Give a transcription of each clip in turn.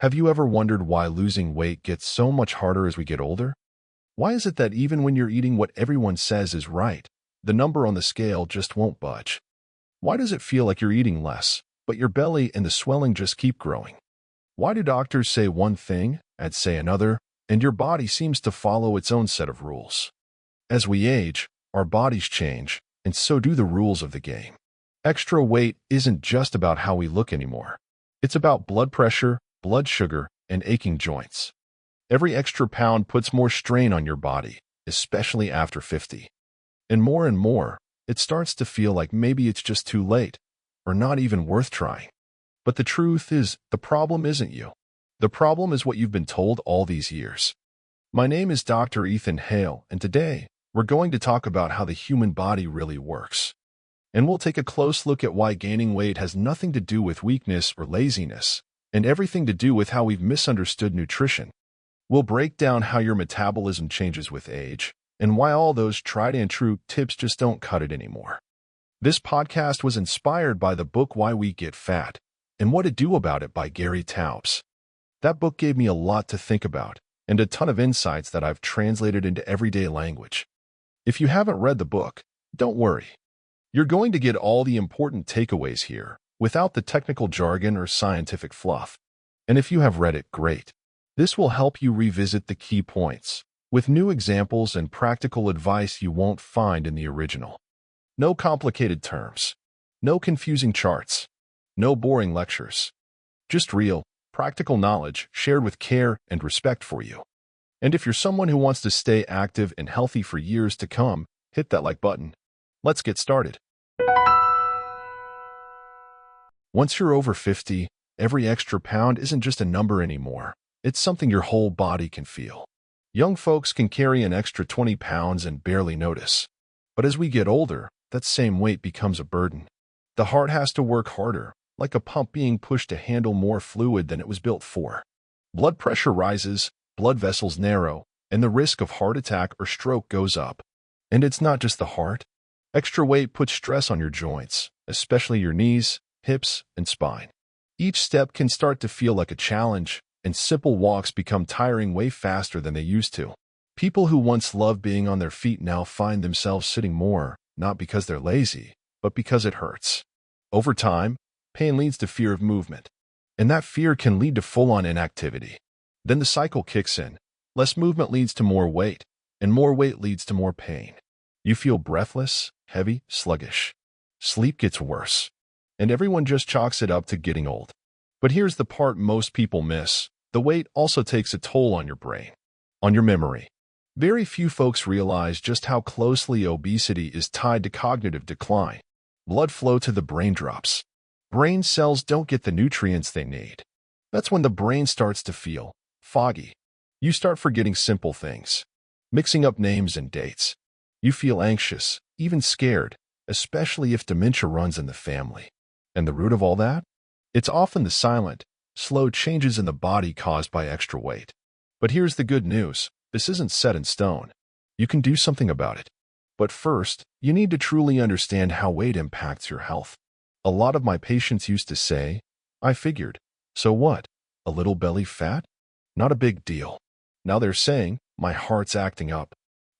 Have you ever wondered why losing weight gets so much harder as we get older? Why is it that even when you're eating what everyone says is right, the number on the scale just won't budge? Why does it feel like you're eating less, but your belly and the swelling just keep growing? Why do doctors say one thing and say another, and your body seems to follow its own set of rules? As we age, our bodies change, and so do the rules of the game. Extra weight isn't just about how we look anymore. It's about blood pressure, blood sugar, and aching joints. Every extra pound puts more strain on your body, especially after 50. And more, it starts to feel like maybe it's just too late, or not even worth trying. But the truth is, the problem isn't you. The problem is what you've been told all these years. My name is Dr. Ethan Hale, and today, we're going to talk about how the human body really works. And we'll take a close look at why gaining weight has nothing to do with weakness or laziness, and everything to do with how we've misunderstood nutrition. We'll break down how your metabolism changes with age, and why all those tried and true tips just don't cut it anymore. This podcast was inspired by the book Why We Get Fat, and What to Do About It by Gary Taubes. That book gave me a lot to think about, and a ton of insights that I've translated into everyday language. If you haven't read the book, don't worry. You're going to get all the important takeaways here, without the technical jargon or scientific fluff. And if you have read it, great. This will help you revisit the key points, with new examples and practical advice you won't find in the original. No complicated terms. No confusing charts. No boring lectures. Just real, practical knowledge shared with care and respect for you. And if you're someone who wants to stay active and healthy for years to come, hit that like button. Let's get started. Once you're over 50, every extra pound isn't just a number anymore. It's something your whole body can feel. Young folks can carry an extra 20 pounds and barely notice. But as we get older, that same weight becomes a burden. The heart has to work harder, like a pump being pushed to handle more fluid than it was built for. Blood pressure rises, blood vessels narrow, and the risk of heart attack or stroke goes up. And it's not just the heart. Extra weight puts stress on your joints, especially your knees, hips, and spine. Each step can start to feel like a challenge, and simple walks become tiring way faster than they used to. People who once loved being on their feet now find themselves sitting more, not because they're lazy, but because it hurts. Over time, pain leads to fear of movement, and that fear can lead to full-on inactivity. Then the cycle kicks in. Less movement leads to more weight, and more weight leads to more pain. You feel breathless, heavy, sluggish. Sleep gets worse, and everyone just chalks it up to getting old. But here's the part most people miss. The weight also takes a toll on your brain, on your memory. Very few folks realize just how closely obesity is tied to cognitive decline. Blood flow to the brain drops. Brain cells don't get the nutrients they need. That's when the brain starts to feel foggy. You start forgetting simple things, mixing up names and dates. You feel anxious, even scared, especially if dementia runs in the family. And the root of all that? It's often the silent, slow changes in the body caused by extra weight. But here's the good news. This isn't set in stone. You can do something about it. But first, you need to truly understand how weight impacts your health. A lot of my patients used to say, "I figured. So what? A little belly fat? Not a big deal." Now they're saying, "My heart's acting up.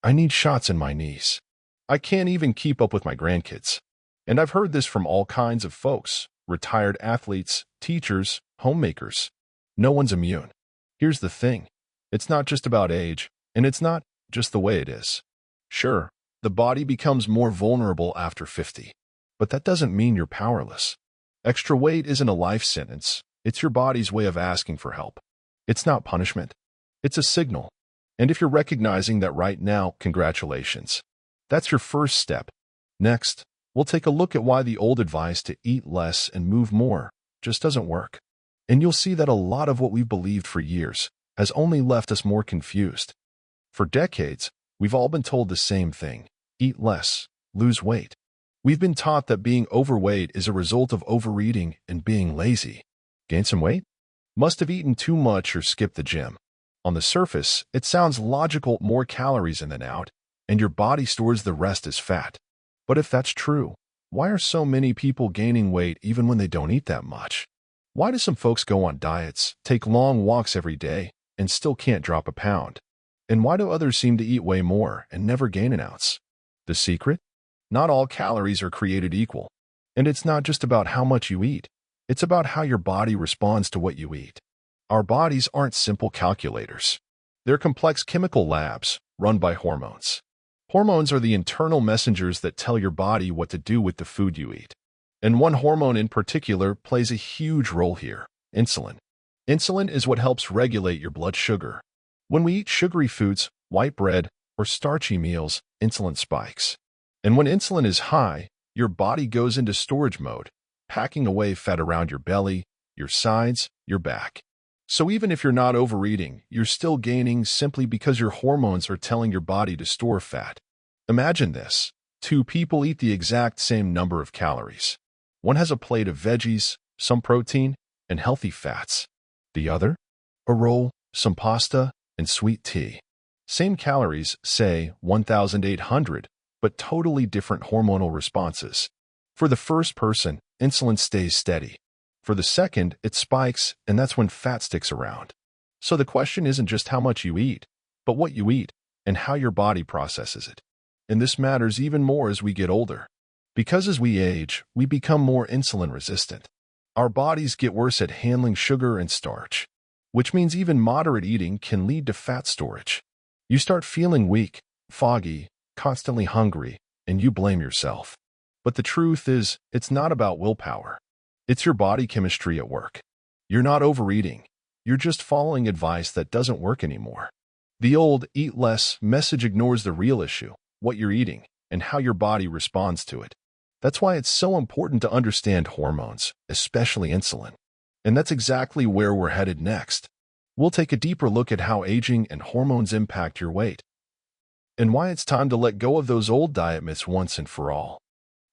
I need shots in my knees. I can't even keep up with my grandkids." And I've heard this from all kinds of folks, retired athletes, teachers, homemakers. No one's immune. Here's the thing. It's not just about age, and it's not just the way it is. Sure, the body becomes more vulnerable after 50, but that doesn't mean you're powerless. Extra weight isn't a life sentence. It's your body's way of asking for help. It's not punishment. It's a signal. And if you're recognizing that right now, congratulations. That's your first step. Next, we'll take a look at why the old advice to eat less and move more just doesn't work. And you'll see that a lot of what we've believed for years has only left us more confused. For decades, we've all been told the same thing: eat less, lose weight. We've been taught that being overweight is a result of overeating and being lazy. Gain some weight? Must have eaten too much or skipped the gym. On the surface, it sounds logical: more calories in than out, and your body stores the rest as fat. But if that's true, why are so many people gaining weight even when they don't eat that much? Why do some folks go on diets, take long walks every day, and still can't drop a pound? And why do others seem to eat way more and never gain an ounce? The secret? Not all calories are created equal. And it's not just about how much you eat. It's about how your body responds to what you eat. Our bodies aren't simple calculators. They're complex chemical labs run by hormones. Hormones are the internal messengers that tell your body what to do with the food you eat. And one hormone in particular plays a huge role here: insulin. Insulin is what helps regulate your blood sugar. When we eat sugary foods, white bread, or starchy meals, insulin spikes. And when insulin is high, your body goes into storage mode, packing away fat around your belly, your sides, your back. So even if you're not overeating, you're still gaining simply because your hormones are telling your body to store fat. Imagine this. Two people eat the exact same number of calories. One has a plate of veggies, some protein, and healthy fats. The other? A roll, some pasta, and sweet tea. Same calories, say 1,800, but totally different hormonal responses. For the first person, insulin stays steady. For the second, it spikes, and that's when fat sticks around. So the question isn't just how much you eat, but what you eat and how your body processes it. And this matters even more as we get older. Because as we age, we become more insulin resistant. Our bodies get worse at handling sugar and starch, which means even moderate eating can lead to fat storage. You start feeling weak, foggy, constantly hungry, and you blame yourself. But the truth is, it's not about willpower. It's your body chemistry at work. You're not overeating. You're just following advice that doesn't work anymore. The old "eat less" message ignores the real issue: what you're eating and how your body responds to it. That's why it's so important to understand hormones, especially insulin. And that's exactly where we're headed next. We'll take a deeper look at how aging and hormones impact your weight, and why it's time to let go of those old diet myths once and for all.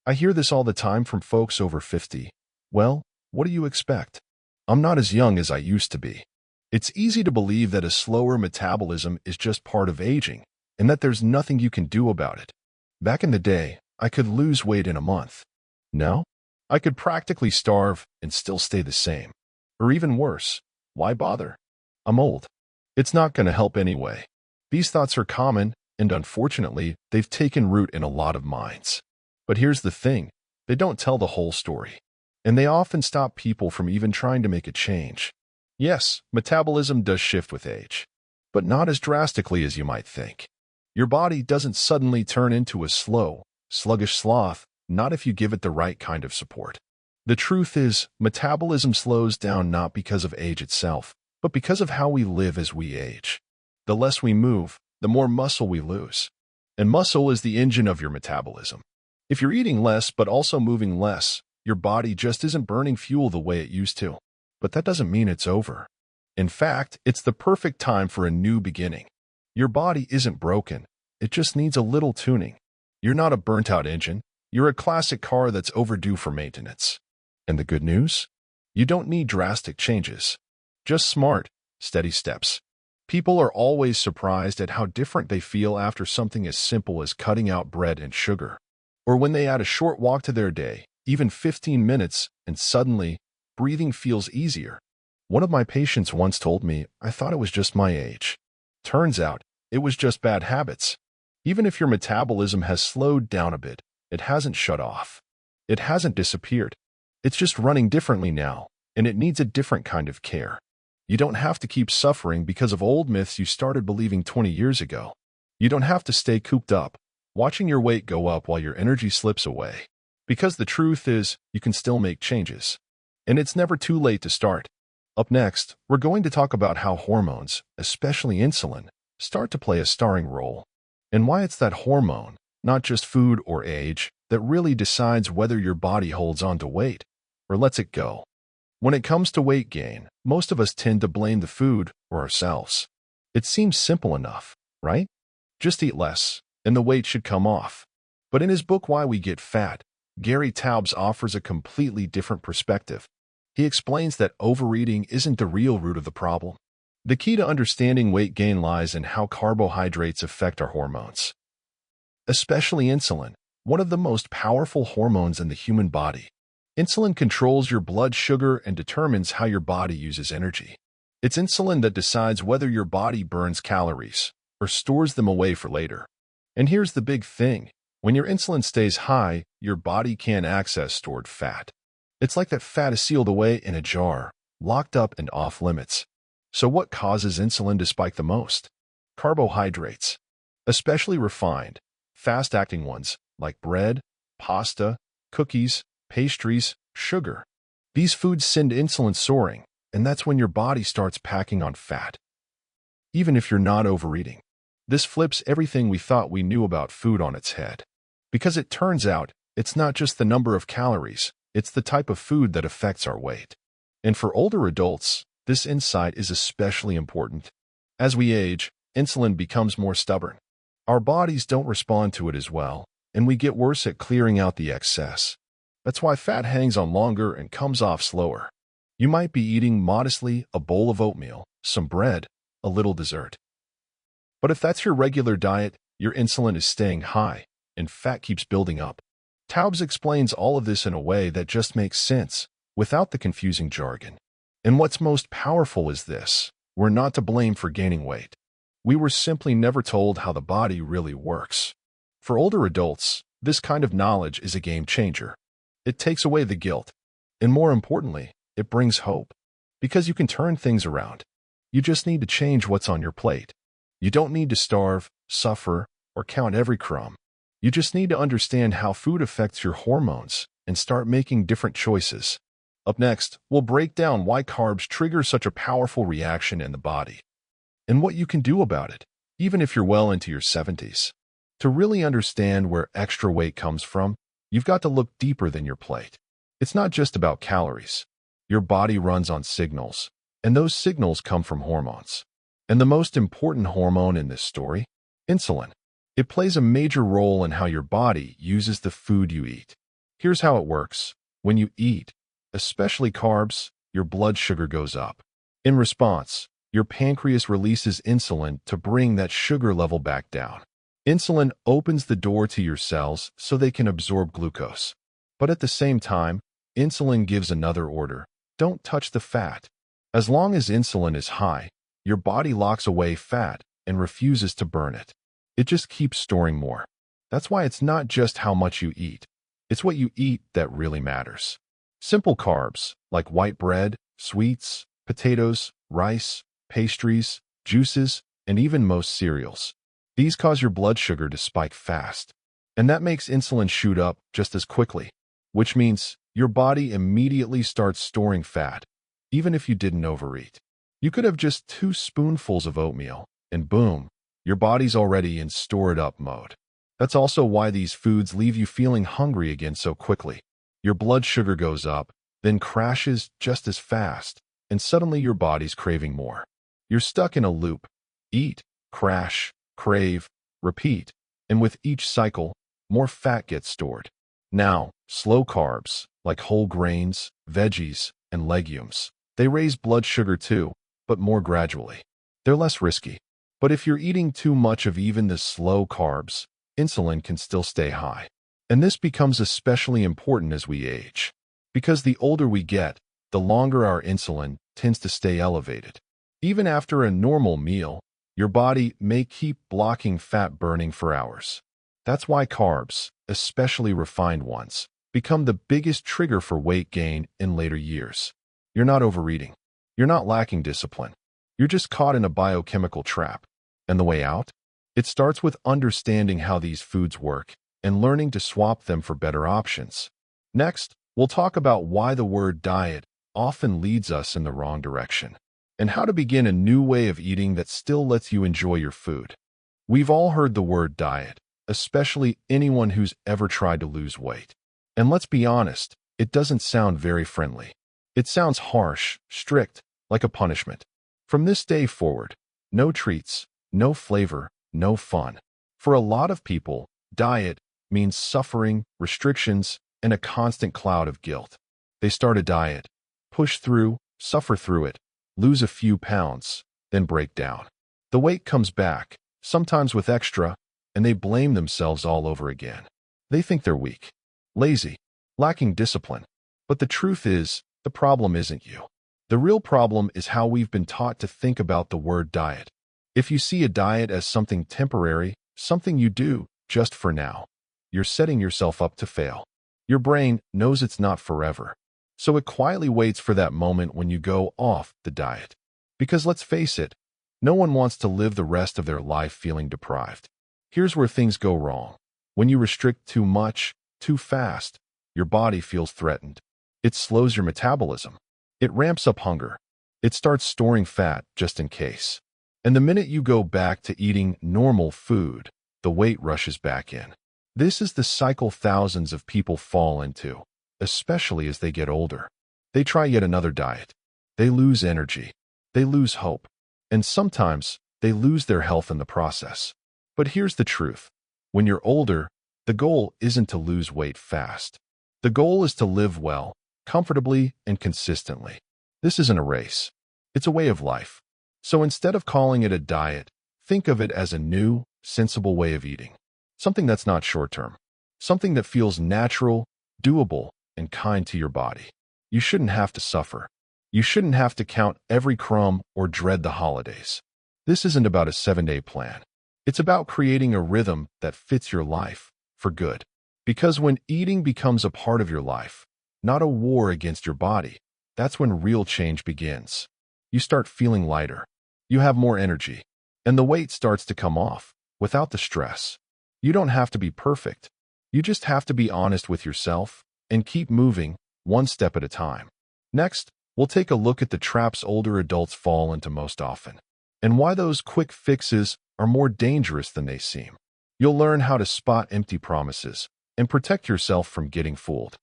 I hear this all the time from folks over 50. Well, what do you expect? I'm not as young as I used to be. It's easy to believe that a slower metabolism is just part of aging, and that there's nothing you can do about it. Back in the day, I could lose weight in a month. Now, I could practically starve and still stay the same. Or even worse, why bother? I'm old. It's not going to help anyway. These thoughts are common, and unfortunately, they've taken root in a lot of minds. But here's the thing, they don't tell the whole story. And they often stop people from even trying to make a change. Yes, metabolism does shift with age, but not as drastically as you might think. Your body doesn't suddenly turn into a slow, sluggish sloth, not if you give it the right kind of support. The truth is, metabolism slows down not because of age itself, but because of how we live as we age. The less we move, the more muscle we lose. And muscle is the engine of your metabolism. If you're eating less but also moving less, your body just isn't burning fuel the way it used to. But that doesn't mean it's over. In fact, it's the perfect time for a new beginning. Your body isn't broken. It just needs a little tuning. You're not a burnt-out engine. You're a classic car that's overdue for maintenance. And the good news? You don't need drastic changes. Just smart, steady steps. People are always surprised at how different they feel after something as simple as cutting out bread and sugar. Or when they add a short walk to their day, even 15 minutes, and suddenly, breathing feels easier. One of my patients once told me, I thought it was just my age. Turns out, it was just bad habits. Even if your metabolism has slowed down a bit, it hasn't shut off. It hasn't disappeared. It's just running differently now, and it needs a different kind of care. You don't have to keep suffering because of old myths you started believing 20 years ago. You don't have to stay cooped up, watching your weight go up while your energy slips away. Because the truth is, you can still make changes. And it's never too late to start. Up next, we're going to talk about how hormones, especially insulin, start to play a starring role, and why it's that hormone, not just food or age, that really decides whether your body holds on to weight or lets it go. When it comes to weight gain, most of us tend to blame the food or ourselves. It seems simple enough, right? Just eat less, and the weight should come off. But in his book Why We Get Fat, Gary Taubes offers a completely different perspective. He explains that overeating isn't the real root of the problem. The key to understanding weight gain lies in how carbohydrates affect our hormones, especially insulin, one of the most powerful hormones in the human body. Insulin controls your blood sugar and determines how your body uses energy. It's insulin that decides whether your body burns calories or stores them away for later. And here's the big thing. When your insulin stays high, your body can't access stored fat. It's like that fat is sealed away in a jar, locked up and off limits. So what causes insulin to spike the most? Carbohydrates, especially refined, fast-acting ones like bread, pasta, cookies, pastries, sugar. These foods send insulin soaring, and that's when your body starts packing on fat. Even if you're not overeating. This flips everything we thought we knew about food on its head. Because it turns out, it's not just the number of calories, it's the type of food that affects our weight. And for older adults, this insight is especially important. As we age, insulin becomes more stubborn. Our bodies don't respond to it as well, and we get worse at clearing out the excess. That's why fat hangs on longer and comes off slower. You might be eating modestly a bowl of oatmeal, some bread, a little dessert. But if that's your regular diet, your insulin is staying high, and fat keeps building up. Taubes explains all of this in a way that just makes sense, without the confusing jargon. And what's most powerful is this: we're not to blame for gaining weight. We were simply never told how the body really works. For older adults, this kind of knowledge is a game changer. It takes away the guilt. And more importantly, it brings hope. Because you can turn things around. You just need to change what's on your plate. You don't need to starve, suffer, or count every crumb. You just need to understand how food affects your hormones and start making different choices. Up next, we'll break down why carbs trigger such a powerful reaction in the body, and what you can do about it, even if you're well into your 70s. To really understand where extra weight comes from, you've got to look deeper than your plate. It's not just about calories. Your body runs on signals, and those signals come from hormones. And the most important hormone in this story? Insulin. It plays a major role in how your body uses the food you eat. Here's how it works. When you eat, especially carbs, your blood sugar goes up. In response, your pancreas releases insulin to bring that sugar level back down. Insulin opens the door to your cells so they can absorb glucose. But at the same time, insulin gives another order. Don't touch the fat. As long as insulin is high, your body locks away fat and refuses to burn it. It just keeps storing more. That's why it's not just how much you eat. It's what you eat that really matters. Simple carbs, like white bread, sweets, potatoes, rice, pastries, juices, and even most cereals. These cause your blood sugar to spike fast. And that makes insulin shoot up just as quickly, which means your body immediately starts storing fat, even if you didn't overeat. You could have just 2 spoonfuls of oatmeal, and boom, your body's already in store-it-up mode. That's also why these foods leave you feeling hungry again so quickly. Your blood sugar goes up, then crashes just as fast, and suddenly your body's craving more. You're stuck in a loop. Eat, crash, crave, repeat, and with each cycle, more fat gets stored. Now, slow carbs, like whole grains, veggies, and legumes, they raise blood sugar too, but more gradually. They're less risky. But if you're eating too much of even the slow carbs, insulin can still stay high. And this becomes especially important as we age. Because the older we get, the longer our insulin tends to stay elevated. Even after a normal meal, your body may keep blocking fat burning for hours. That's why carbs, especially refined ones, become the biggest trigger for weight gain in later years. You're not overeating. You're not lacking discipline. You're just caught in a biochemical trap. And the way out? It starts with understanding how these foods work and learning to swap them for better options. Next, we'll talk about why the word diet often leads us in the wrong direction, and how to begin a new way of eating that still lets you enjoy your food. We've all heard the word diet, especially anyone who's ever tried to lose weight. And let's be honest, it doesn't sound very friendly. It sounds harsh, strict, like a punishment. From this day forward, no treats, no flavor, no fun. For a lot of people, diet means suffering, restrictions, and a constant cloud of guilt. They start a diet, push through, suffer through it, lose a few pounds, then break down. The weight comes back, sometimes with extra, and they blame themselves all over again. They think they're weak, lazy, lacking discipline. But the truth is, the problem isn't you. The real problem is how we've been taught to think about the word diet. If you see a diet as something temporary, something you do just for now, you're setting yourself up to fail. Your brain knows it's not forever, so it quietly waits for that moment when you go off the diet. Because let's face it, no one wants to live the rest of their life feeling deprived. Here's where things go wrong. When you restrict too much, too fast, your body feels threatened. It slows your metabolism. It ramps up hunger. It starts storing fat just in case. And the minute you go back to eating normal food, the weight rushes back in. This is the cycle thousands of people fall into, especially as they get older. They try yet another diet. They lose energy. They lose hope. And sometimes they lose their health in the process. But here's the truth. When you're older, the goal isn't to lose weight fast. The goal is to live well, comfortably, and consistently. This isn't a race. It's a way of life. So instead of calling it a diet, think of it as a new, sensible way of eating. Something that's not short-term. Something that feels natural, doable, and kind to your body. You shouldn't have to suffer. You shouldn't have to count every crumb or dread the holidays. This isn't about a 7-day plan. It's about creating a rhythm that fits your life for good. Because when eating becomes a part of your life, not a war against your body, that's when real change begins. You start feeling lighter. You have more energy. And the weight starts to come off without the stress. You don't have to be perfect. You just have to be honest with yourself and keep moving one step at a time. Next, we'll take a look at the traps older adults fall into most often, and why those quick fixes are more dangerous than they seem. You'll learn how to spot empty promises and protect yourself from getting fooled.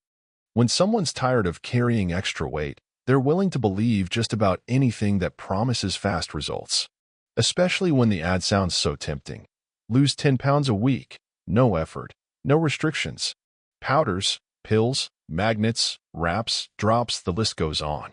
When someone's tired of carrying extra weight, they're willing to believe just about anything that promises fast results, especially when the ad sounds so tempting. Lose 10 pounds a week, no effort, no restrictions. Powders, pills, magnets, wraps, drops, the list goes on.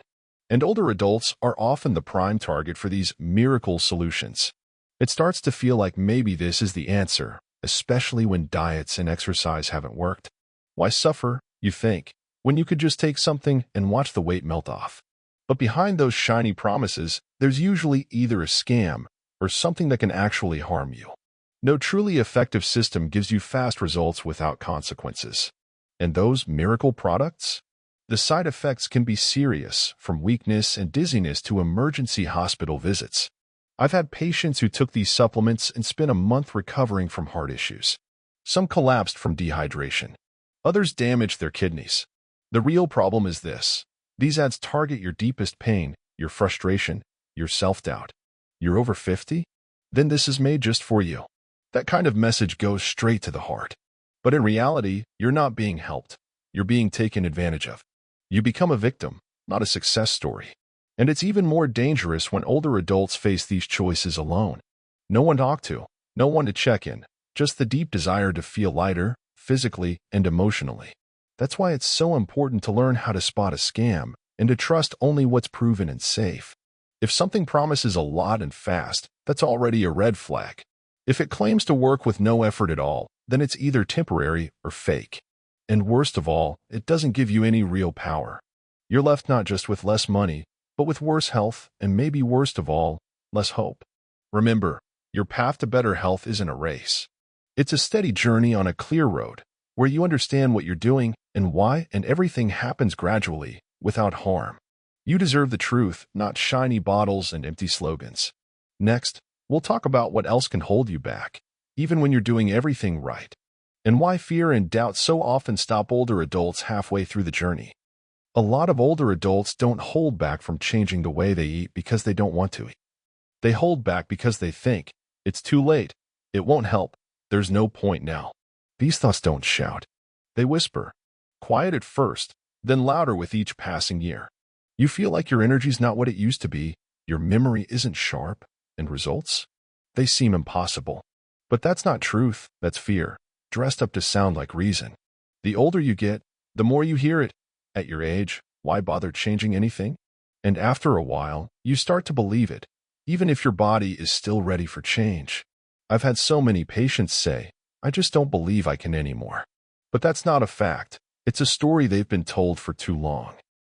And older adults are often the prime target for these miracle solutions. It starts to feel like maybe this is the answer, especially when diets and exercise haven't worked. Why suffer, you think, when you could just take something and watch the weight melt off? But behind those shiny promises, there's usually either a scam or something that can actually harm you. No truly effective system gives you fast results without consequences. And those miracle products? The side effects can be serious, from weakness and dizziness to emergency hospital visits. I've had patients who took these supplements and spent a month recovering from heart issues. Some collapsed from dehydration. Others damaged their kidneys. The real problem is this. These ads target your deepest pain, your frustration, your self-doubt. You're over 50? Then this is made just for you. That kind of message goes straight to the heart. But in reality, you're not being helped. You're being taken advantage of. You become a victim, not a success story. And it's even more dangerous when older adults face these choices alone. No one to talk to, no one to check in, just the deep desire to feel lighter, physically and emotionally. That's why it's so important to learn how to spot a scam and to trust only what's proven and safe. If something promises a lot and fast, that's already a red flag. If it claims to work with no effort at all, then it's either temporary or fake. And worst of all, it doesn't give you any real power. You're left not just with less money, but with worse health, and maybe worst of all, less hope. Remember, your path to better health isn't a race. It's a steady journey on a clear road, where you understand what you're doing and why, and everything happens gradually, without harm. You deserve the truth, not shiny bottles and empty slogans. Next, we'll talk about what else can hold you back, even when you're doing everything right, and why fear and doubt so often stop older adults halfway through the journey. A lot of older adults don't hold back from changing the way they eat because they don't want to eat. They hold back because they think, it's too late, it won't help, there's no point now. These thoughts don't shout. They whisper, quiet at first, then louder with each passing year. You feel like your energy's not what it used to be, your memory isn't sharp, and results? They seem impossible. But that's not truth, that's fear, dressed up to sound like reason. The older you get, the more you hear it. At your age, why bother changing anything? And after a while, you start to believe it, even if your body is still ready for change. I've had so many patients say, I just don't believe I can anymore. But that's not a fact. It's a story they've been told for too long.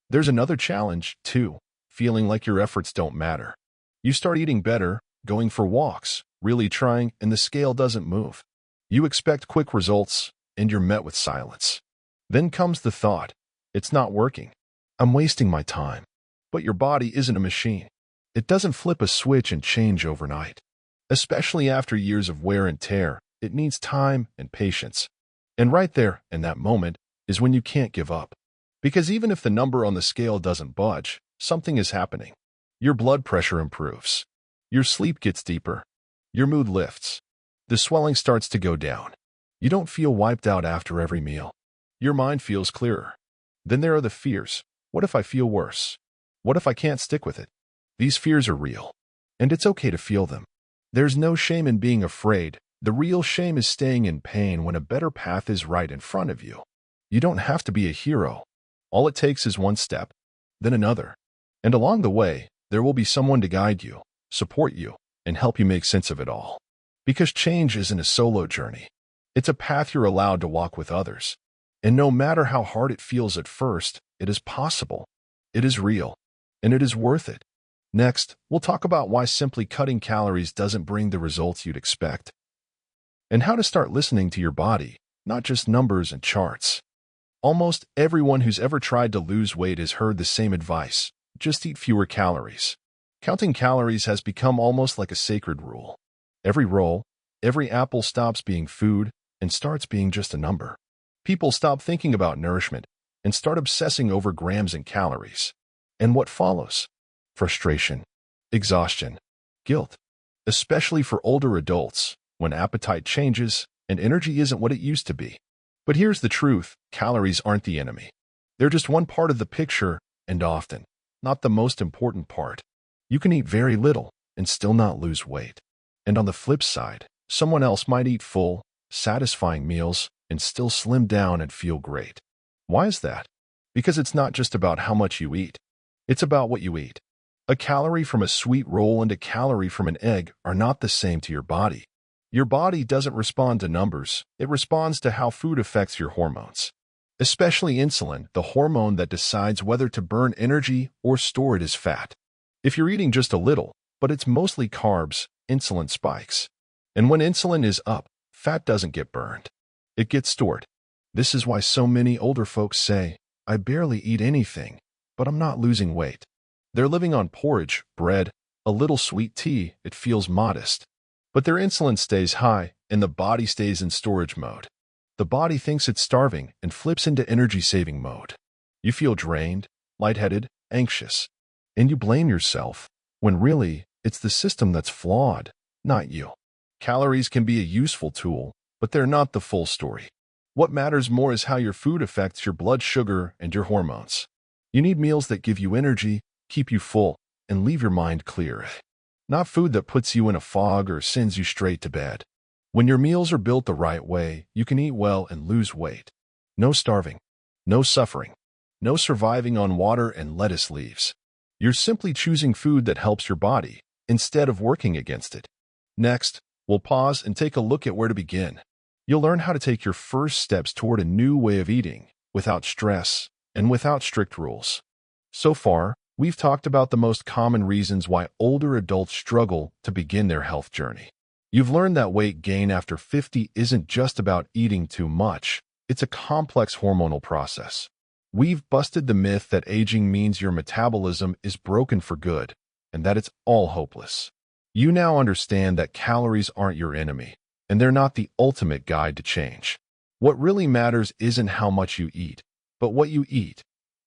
There's another challenge, too, feeling like your efforts don't matter. You start eating better, going for walks, really trying, and the scale doesn't move. You expect quick results, and you're met with silence. Then comes the thought, it's not working. I'm wasting my time. But your body isn't a machine. It doesn't flip a switch and change overnight. Especially after years of wear and tear, it needs time and patience. And right there, in that moment, is when you can't give up. Because even if the number on the scale doesn't budge, something is happening. Your blood pressure improves. Your sleep gets deeper. Your mood lifts. The swelling starts to go down. You don't feel wiped out after every meal. Your mind feels clearer. Then there are the fears. What if I feel worse? What if I can't stick with it? These fears are real, and it's okay to feel them. There's no shame in being afraid. The real shame is staying in pain when a better path is right in front of you. You don't have to be a hero. All it takes is one step, then another. And along the way, there will be someone to guide you, support you, and help you make sense of it all. Because change isn't a solo journey. It's a path you're allowed to walk with others. And no matter how hard it feels at first, it is possible. It is real. And it is worth it. Next, we'll talk about why simply cutting calories doesn't bring the results you'd expect. And how to start listening to your body, not just numbers and charts. Almost everyone who's ever tried to lose weight has heard the same advice. Just eat fewer calories. Counting calories has become almost like a sacred rule. Every roll, every apple stops being food and starts being just a number. People stop thinking about nourishment and start obsessing over grams and calories. And what follows? Frustration, exhaustion, guilt. Especially for older adults, when appetite changes and energy isn't what it used to be. But here's the truth, calories aren't the enemy. They're just one part of the picture, and often, not the most important part. You can eat very little and still not lose weight. And on the flip side, someone else might eat full, satisfying meals and still slim down and feel great. Why is that? Because it's not just about how much you eat. It's about what you eat. A calorie from a sweet roll and a calorie from an egg are not the same to your body. Your body doesn't respond to numbers. It responds to how food affects your hormones. Especially insulin, the hormone that decides whether to burn energy or store it as fat. If you're eating just a little, but it's mostly carbs, insulin spikes. And when insulin is up, fat doesn't get burned. It gets stored. This is why so many older folks say, I barely eat anything, but I'm not losing weight. They're living on porridge, bread, a little sweet tea. It feels modest. But their insulin stays high, and the body stays in storage mode. The body thinks it's starving and flips into energy-saving mode. You feel drained, lightheaded, anxious. And you blame yourself, when really, it's the system that's flawed, not you. Calories can be a useful tool, but they're not the full story. What matters more is how your food affects your blood sugar and your hormones. You need meals that give you energy, keep you full, and leave your mind clear. Not food that puts you in a fog or sends you straight to bed. When your meals are built the right way, you can eat well and lose weight. No starving, no suffering, no surviving on water and lettuce leaves. You're simply choosing food that helps your body, instead of working against it. Next, we'll pause and take a look at where to begin. You'll learn how to take your first steps toward a new way of eating, without stress and without strict rules. So far, we've talked about the most common reasons why older adults struggle to begin their health journey. You've learned that weight gain after 50 isn't just about eating too much. It's a complex hormonal process. We've busted the myth that aging means your metabolism is broken for good, and that it's all hopeless. You now understand that calories aren't your enemy, and they're not the ultimate guide to change. What really matters isn't how much you eat, but what you eat,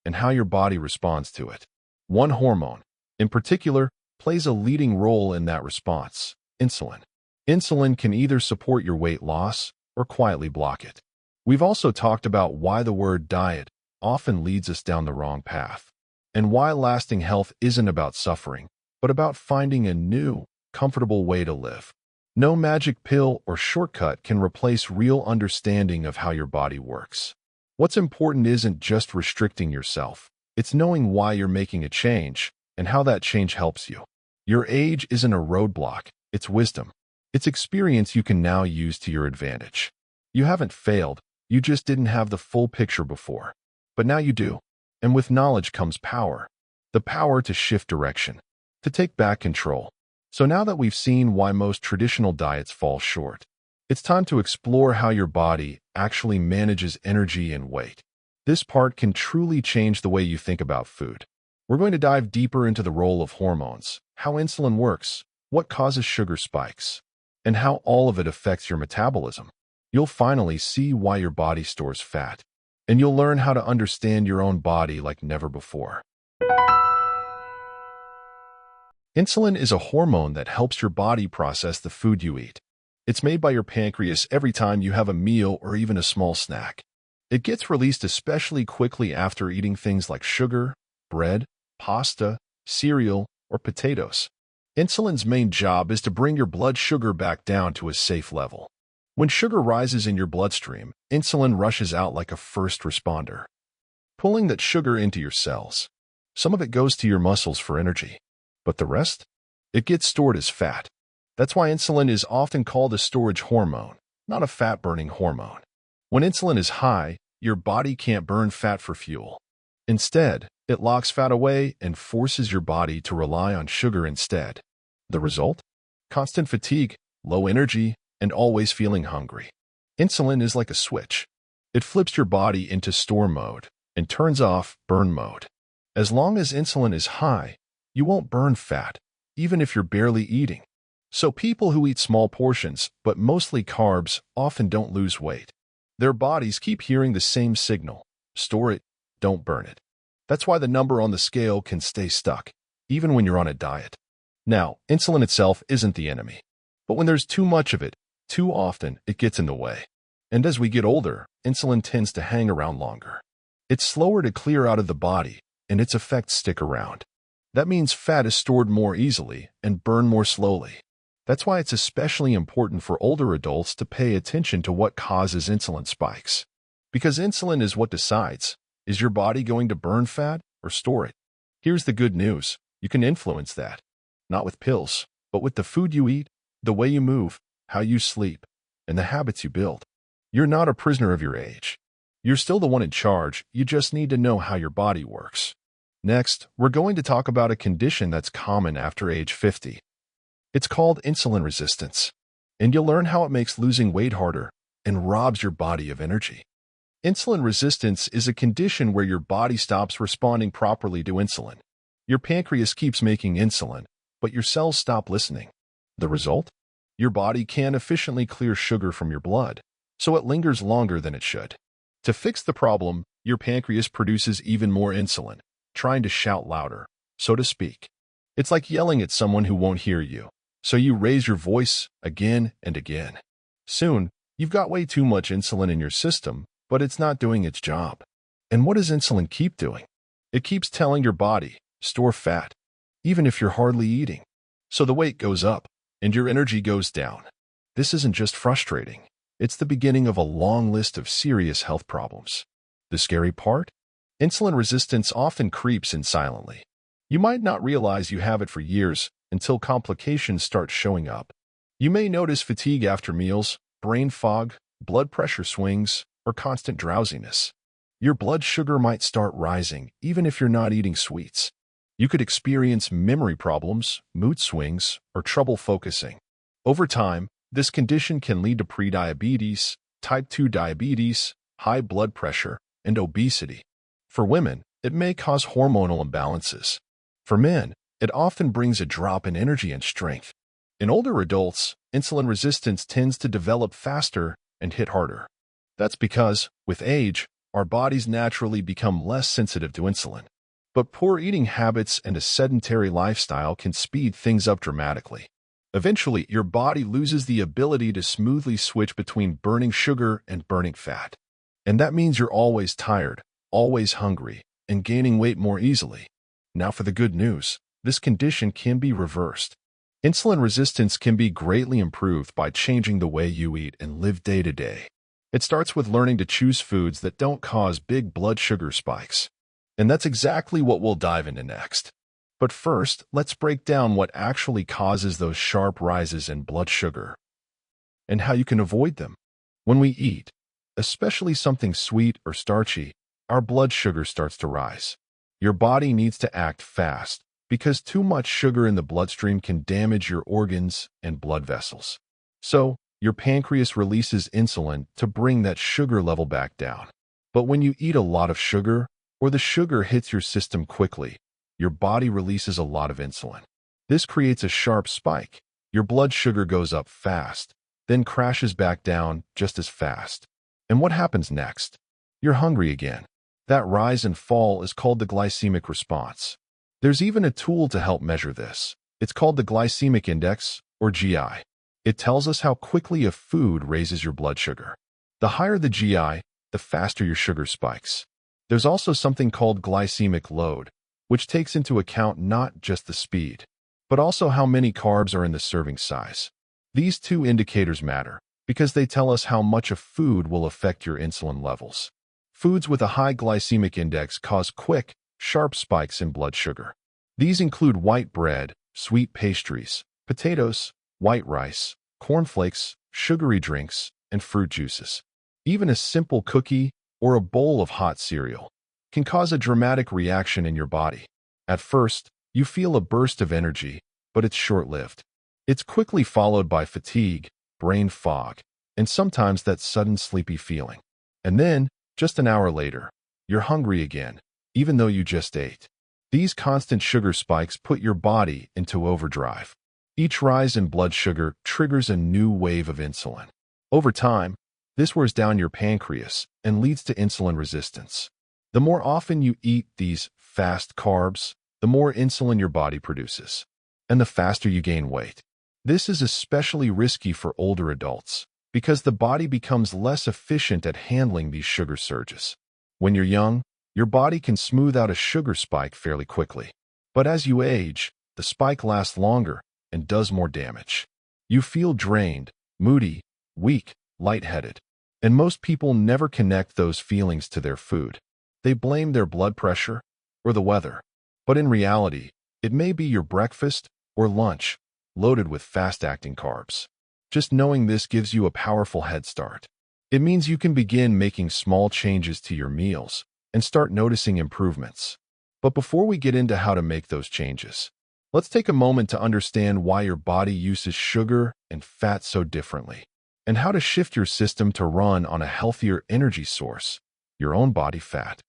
and how your body responds to it. One hormone, in particular, plays a leading role in that response: insulin. Insulin can either support your weight loss or quietly block it. We've also talked about why the word diet often leads us down the wrong path, and why lasting health isn't about suffering, but about finding a new, comfortable way to live. No magic pill or shortcut can replace real understanding of how your body works. What's important isn't just restricting yourself. It's knowing why you're making a change and how that change helps you. Your age isn't a roadblock, it's wisdom. It's experience you can now use to your advantage. You haven't failed, You just didn't have the full picture before. But now you do. And with knowledge comes power. The power to shift direction, to take back control. So now that we've seen why most traditional diets fall short, it's time to explore how your body actually manages energy and weight. This part can truly change the way you think about food. We're going to dive deeper into the role of hormones, how insulin works, what causes sugar spikes, and how all of it affects your metabolism. You'll finally see why your body stores fat, and you'll learn how to understand your own body like never before. Insulin is a hormone that helps your body process the food you eat. It's made by your pancreas every time you have a meal or even a small snack. It gets released especially quickly after eating things like sugar, bread, pasta, cereal, or potatoes. Insulin's main job is to bring your blood sugar back down to a safe level. When sugar rises in your bloodstream, insulin rushes out like a first responder, pulling that sugar into your cells. Some of it goes to your muscles for energy, but the rest? It gets stored as fat. That's why insulin is often called a storage hormone, not a fat-burning hormone. When insulin is high, your body can't burn fat for fuel. Instead, it locks fat away and forces your body to rely on sugar instead. The result? Constant fatigue, low energy, and always feeling hungry. Insulin is like a switch. It flips your body into store mode and turns off burn mode. As long as insulin is high, you won't burn fat, even if you're barely eating. So people who eat small portions, but mostly carbs, often don't lose weight. Their bodies keep hearing the same signal: store it, don't burn it. That's why the number on the scale can stay stuck, even when you're on a diet. Now, insulin itself isn't the enemy. But when there's too much of it, too often, it gets in the way. And as we get older, insulin tends to hang around longer. It's slower to clear out of the body, and its effects stick around. That means fat is stored more easily and burned more slowly. That's why it's especially important for older adults to pay attention to what causes insulin spikes. Because insulin is what decides, is your body going to burn fat or store it? Here's the good news: you can influence that. Not with pills, but with the food you eat, the way you move, how you sleep, and the habits you build. You're not a prisoner of your age. You're still the one in charge. You just need to know how your body works. Next, we're going to talk about a condition that's common after age 50. It's called insulin resistance, and you'll learn how it makes losing weight harder and robs your body of energy. Insulin resistance is a condition where your body stops responding properly to insulin. Your pancreas keeps making insulin, but your cells stop listening. The result? Your body can't efficiently clear sugar from your blood, so it lingers longer than it should. To fix the problem, your pancreas produces even more insulin, trying to shout louder, so to speak. It's like yelling at someone who won't hear you, so you raise your voice again and again. Soon, you've got way too much insulin in your system, but it's not doing its job. And what does insulin keep doing? It keeps telling your body, store fat, even if you're hardly eating. So the weight goes up, and your energy goes down. This isn't just frustrating. It's the beginning of a long list of serious health problems. The scary part? Insulin resistance often creeps in silently. You might not realize you have it for years until complications start showing up. You may notice fatigue after meals, brain fog, blood pressure swings, or constant drowsiness. Your blood sugar might start rising even if you're not eating sweets. You could experience memory problems, mood swings, or trouble focusing. Over time, this condition can lead to prediabetes, type 2 diabetes, high blood pressure, and obesity. For women, it may cause hormonal imbalances. For men, it often brings a drop in energy and strength. In older adults, insulin resistance tends to develop faster and hit harder. That's because, with age, our bodies naturally become less sensitive to insulin. But poor eating habits and a sedentary lifestyle can speed things up dramatically. Eventually, your body loses the ability to smoothly switch between burning sugar and burning fat. And that means you're always tired, always hungry, and gaining weight more easily. Now for the good news: this condition can be reversed. Insulin resistance can be greatly improved by changing the way you eat and live day to day. It starts with learning to choose foods that don't cause big blood sugar spikes. And that's exactly what we'll dive into next. But first, let's break down what actually causes those sharp rises in blood sugar and how you can avoid them. When we eat, especially something sweet or starchy, our blood sugar starts to rise. Your body needs to act fast because too much sugar in the bloodstream can damage your organs and blood vessels. So, your pancreas releases insulin to bring that sugar level back down. But when you eat a lot of sugar, or the sugar hits your system quickly, your body releases a lot of insulin. This creates a sharp spike. Your blood sugar goes up fast, then crashes back down just as fast. And what happens next? You're hungry again. That rise and fall is called the glycemic response. There's even a tool to help measure this. It's called the glycemic index, or GI. It tells us how quickly a food raises your blood sugar. The higher the GI, the faster your sugar spikes. There's also something called glycemic load, which takes into account not just the speed, but also how many carbs are in the serving size. These two indicators matter because they tell us how much a food will affect your insulin levels. Foods with a high glycemic index cause quick, sharp spikes in blood sugar. These include white bread, sweet pastries, potatoes, white rice, cornflakes, sugary drinks, and fruit juices. Even a simple cookie or a bowl of hot cereal can cause a dramatic reaction in your body. At first, you feel a burst of energy, but it's short-lived. It's quickly followed by fatigue, brain fog, and sometimes that sudden sleepy feeling. And then, just an hour later, you're hungry again, even though you just ate. These constant sugar spikes put your body into overdrive. Each rise in blood sugar triggers a new wave of insulin. Over time, this wears down your pancreas and leads to insulin resistance. The more often you eat these fast carbs, the more insulin your body produces, and the faster you gain weight. This is especially risky for older adults because the body becomes less efficient at handling these sugar surges. When you're young, your body can smooth out a sugar spike fairly quickly. But as you age, the spike lasts longer and does more damage. You feel drained, moody, weak, lightheaded. And most people never connect those feelings to their food. They blame their blood pressure or the weather. But in reality, it may be your breakfast or lunch loaded with fast-acting carbs. Just knowing this gives you a powerful head start. It means you can begin making small changes to your meals and start noticing improvements. But before we get into how to make those changes, let's take a moment to understand why your body uses sugar and fat so differently, and how to shift your system to run on a healthier energy source, your own body fat.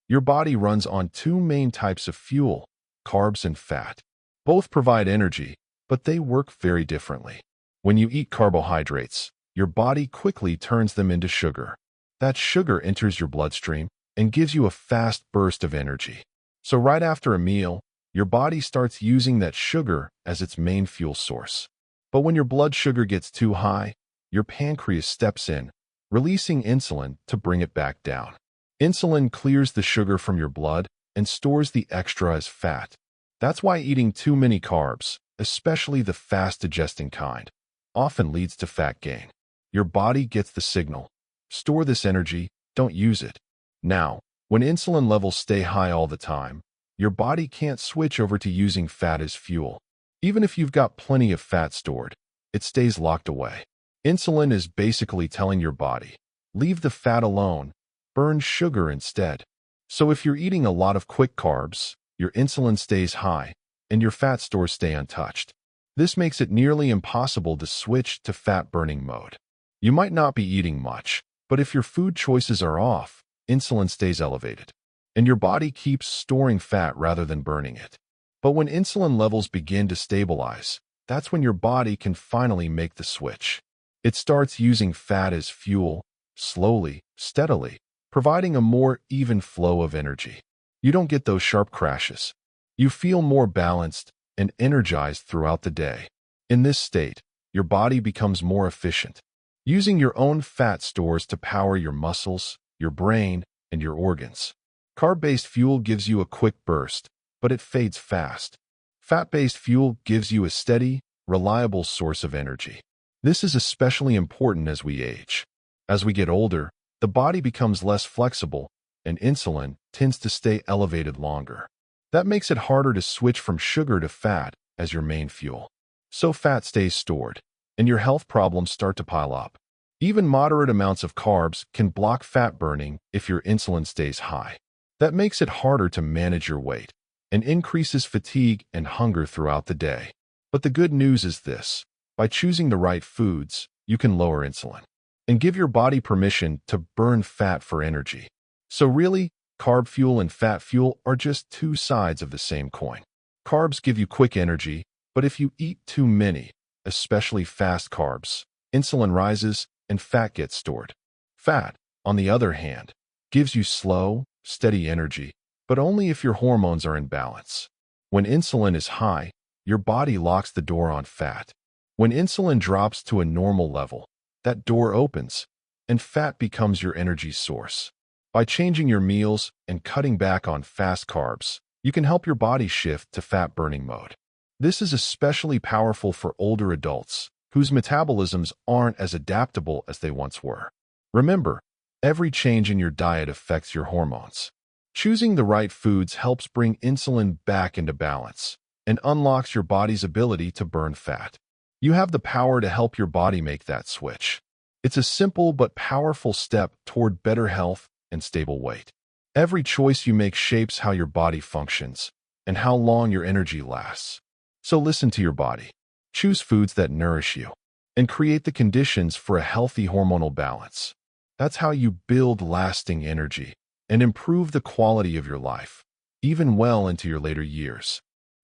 Your body runs on two main types of fuel, carbs and fat. Both provide energy, but they work very differently. When you eat carbohydrates, your body quickly turns them into sugar. That sugar enters your bloodstream and gives you a fast burst of energy. So right after a meal, your body starts using that sugar as its main fuel source. But when your blood sugar gets too high, your pancreas steps in, releasing insulin to bring it back down. Insulin clears the sugar from your blood and stores the extra as fat. That's why eating too many carbs, especially the fast-digesting kind, often leads to fat gain. Your body gets the signal. Store this energy, don't use it. Now, when insulin levels stay high all the time, your body can't switch over to using fat as fuel. Even if you've got plenty of fat stored, it stays locked away. Insulin is basically telling your body, leave the fat alone, burn sugar instead. So if you're eating a lot of quick carbs, your insulin stays high, and your fat stores stay untouched. This makes it nearly impossible to switch to fat-burning mode. You might not be eating much, but if your food choices are off, insulin stays elevated, and your body keeps storing fat rather than burning it. But when insulin levels begin to stabilize, that's when your body can finally make the switch. It starts using fat as fuel, slowly, steadily, providing a more even flow of energy. You don't get those sharp crashes. You feel more balanced and energized throughout the day. In this state, your body becomes more efficient, using your own fat stores to power your muscles, your brain, and your organs. Carb-based fuel gives you a quick burst, but it fades fast. Fat-based fuel gives you a steady, reliable source of energy. This is especially important as we age. As we get older, the body becomes less flexible, and insulin tends to stay elevated longer. That makes it harder to switch from sugar to fat as your main fuel. So fat stays stored, and your health problems start to pile up. Even moderate amounts of carbs can block fat burning if your insulin stays high. That makes it harder to manage your weight and increases fatigue and hunger throughout the day. But the good news is this: by choosing the right foods, you can lower insulin and give your body permission to burn fat for energy. So really, carb fuel and fat fuel are just two sides of the same coin. Carbs give you quick energy, but if you eat too many, especially fast carbs, insulin rises and fat gets stored. Fat, on the other hand, gives you slow, steady energy, but only if your hormones are in balance. When insulin is high, your body locks the door on fat. When insulin drops to a normal level, that door opens, and fat becomes your energy source. By changing your meals and cutting back on fast carbs, you can help your body shift to fat-burning mode. This is especially powerful for older adults whose metabolisms aren't as adaptable as they once were. Remember, every change in your diet affects your hormones. Choosing the right foods helps bring insulin back into balance and unlocks your body's ability to burn fat. You have the power to help your body make that switch. It's a simple but powerful step toward better health and stable weight. Every choice you make shapes how your body functions and how long your energy lasts. So listen to your body. Choose foods that nourish you and create the conditions for a healthy hormonal balance. That's how you build lasting energy and improve the quality of your life, even well into your later years.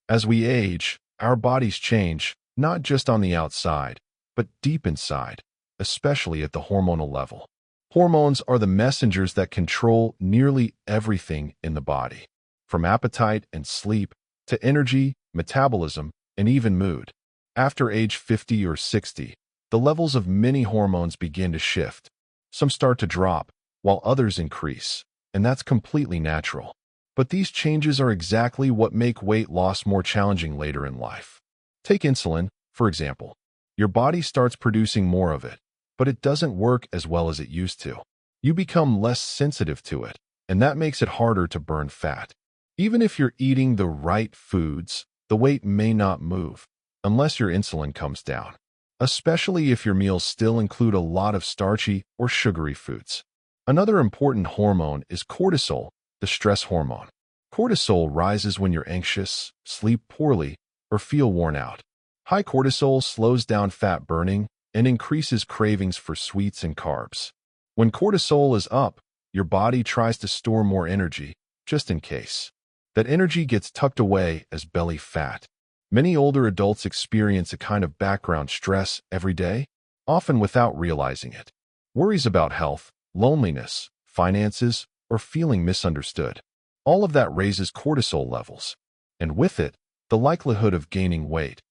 As we age, our bodies change, not just on the outside, but deep inside, especially at the hormonal level. Hormones are the messengers that control nearly everything in the body, from appetite and sleep to energy, metabolism, and even mood. After age 50 or 60, the levels of many hormones begin to shift. Some start to drop, while others increase, and that's completely natural. But these changes are exactly what make weight loss more challenging later in life. Take insulin, for example. Your body starts producing more of it, but it doesn't work as well as it used to. You become less sensitive to it, and that makes it harder to burn fat. Even if you're eating the right foods, the weight may not move unless your insulin comes down, especially if your meals still include a lot of starchy or sugary foods. Another important hormone is cortisol, the stress hormone. Cortisol rises when you're anxious, sleep poorly, or feel worn out. High cortisol slows down fat burning and increases cravings for sweets and carbs. When cortisol is up, your body tries to store more energy, just in case. That energy gets tucked away as belly fat. Many older adults experience a kind of background stress every day, often without realizing it. Worries about health, loneliness, finances, or feeling misunderstood. All of that raises cortisol levels, and with it, the likelihood of gaining weight,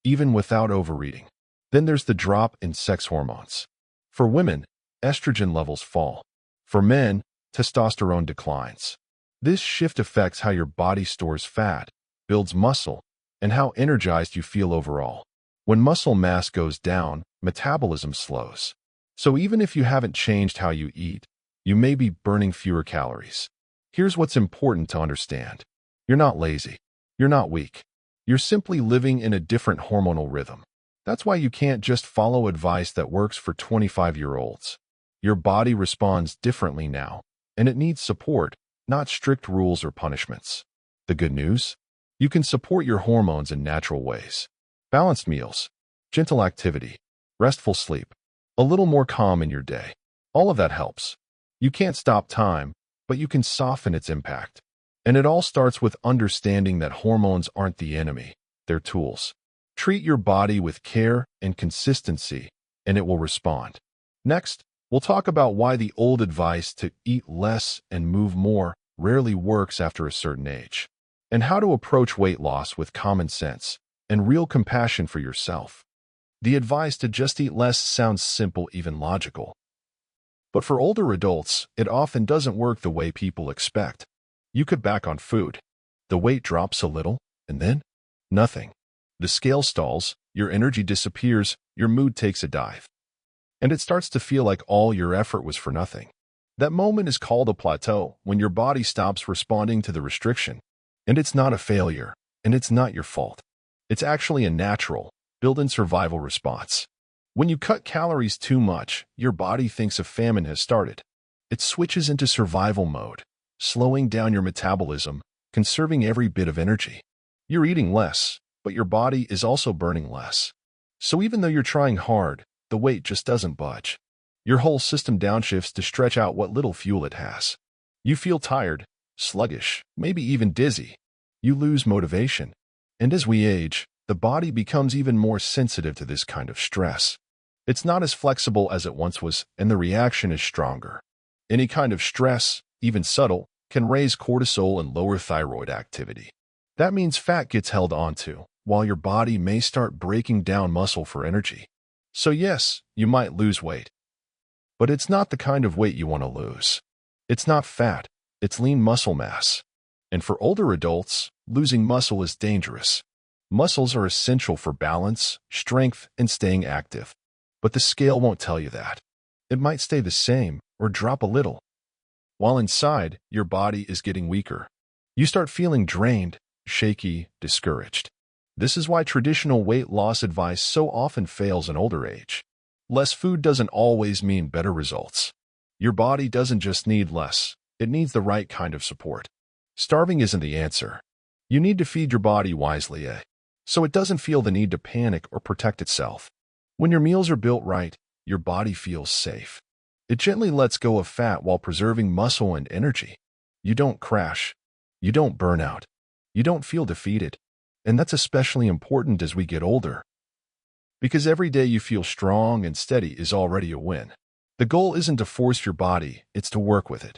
even without overeating. Then there's the drop in sex hormones. For women, estrogen levels fall. For men, testosterone declines. This shift affects how your body stores fat, builds muscle, and how energized you feel overall. When muscle mass goes down, metabolism slows. So even if you haven't changed how you eat, you may be burning fewer calories. Here's what's important to understand. You're not lazy. You're not weak. You're simply living in a different hormonal rhythm. That's why you can't just follow advice that works for 25-year-olds. Your body responds differently now, and it needs support, not strict rules or punishments. The good news? You can support your hormones in natural ways. Balanced meals, gentle activity, restful sleep, a little more calm in your day. All of that helps. You can't stop time, but you can soften its impact. And it all starts with understanding that hormones aren't the enemy, they're tools. Treat your body with care and consistency, and it will respond. Next, we'll talk about why the old advice to eat less and move more rarely works after a certain age, and how to approach weight loss with common sense and real compassion for yourself. The advice to just eat less sounds simple, even logical. But for older adults, it often doesn't work the way people expect. You cut back on food. The weight drops a little, and then nothing. The scale stalls, your energy disappears, your mood takes a dive. And it starts to feel like all your effort was for nothing. That moment is called a plateau, when your body stops responding to the restriction. And it's not a failure, and it's not your fault. It's actually a natural, built-in survival response. When you cut calories too much, your body thinks a famine has started. It switches into survival mode, slowing down your metabolism, conserving every bit of energy. You're eating less, but your body is also burning less. So even though you're trying hard, the weight just doesn't budge. Your whole system downshifts to stretch out what little fuel it has. You feel tired, sluggish, maybe even dizzy. You lose motivation. And as we age, the body becomes even more sensitive to this kind of stress. It's not as flexible as it once was, and the reaction is stronger. Any kind of stress, even subtle, can raise cortisol and lower thyroid activity. That means fat gets held onto, while your body may start breaking down muscle for energy. So yes, you might lose weight. But it's not the kind of weight you want to lose. It's not fat, it's lean muscle mass. And for older adults, losing muscle is dangerous. Muscles are essential for balance, strength, and staying active. But the scale won't tell you that. It might stay the same or drop a little. While inside, your body is getting weaker. You start feeling drained, shaky, discouraged. This is why traditional weight loss advice so often fails in older age. Less food doesn't always mean better results. Your body doesn't just need less, it needs the right kind of support. Starving isn't the answer. You need to feed your body wisely, so it doesn't feel the need to panic or protect itself. When your meals are built right, your body feels safe. It gently lets go of fat while preserving muscle and energy. You don't crash. You don't burn out. You don't feel defeated. And that's especially important as we get older. Because every day you feel strong and steady is already a win. The goal isn't to force your body, it's to work with it.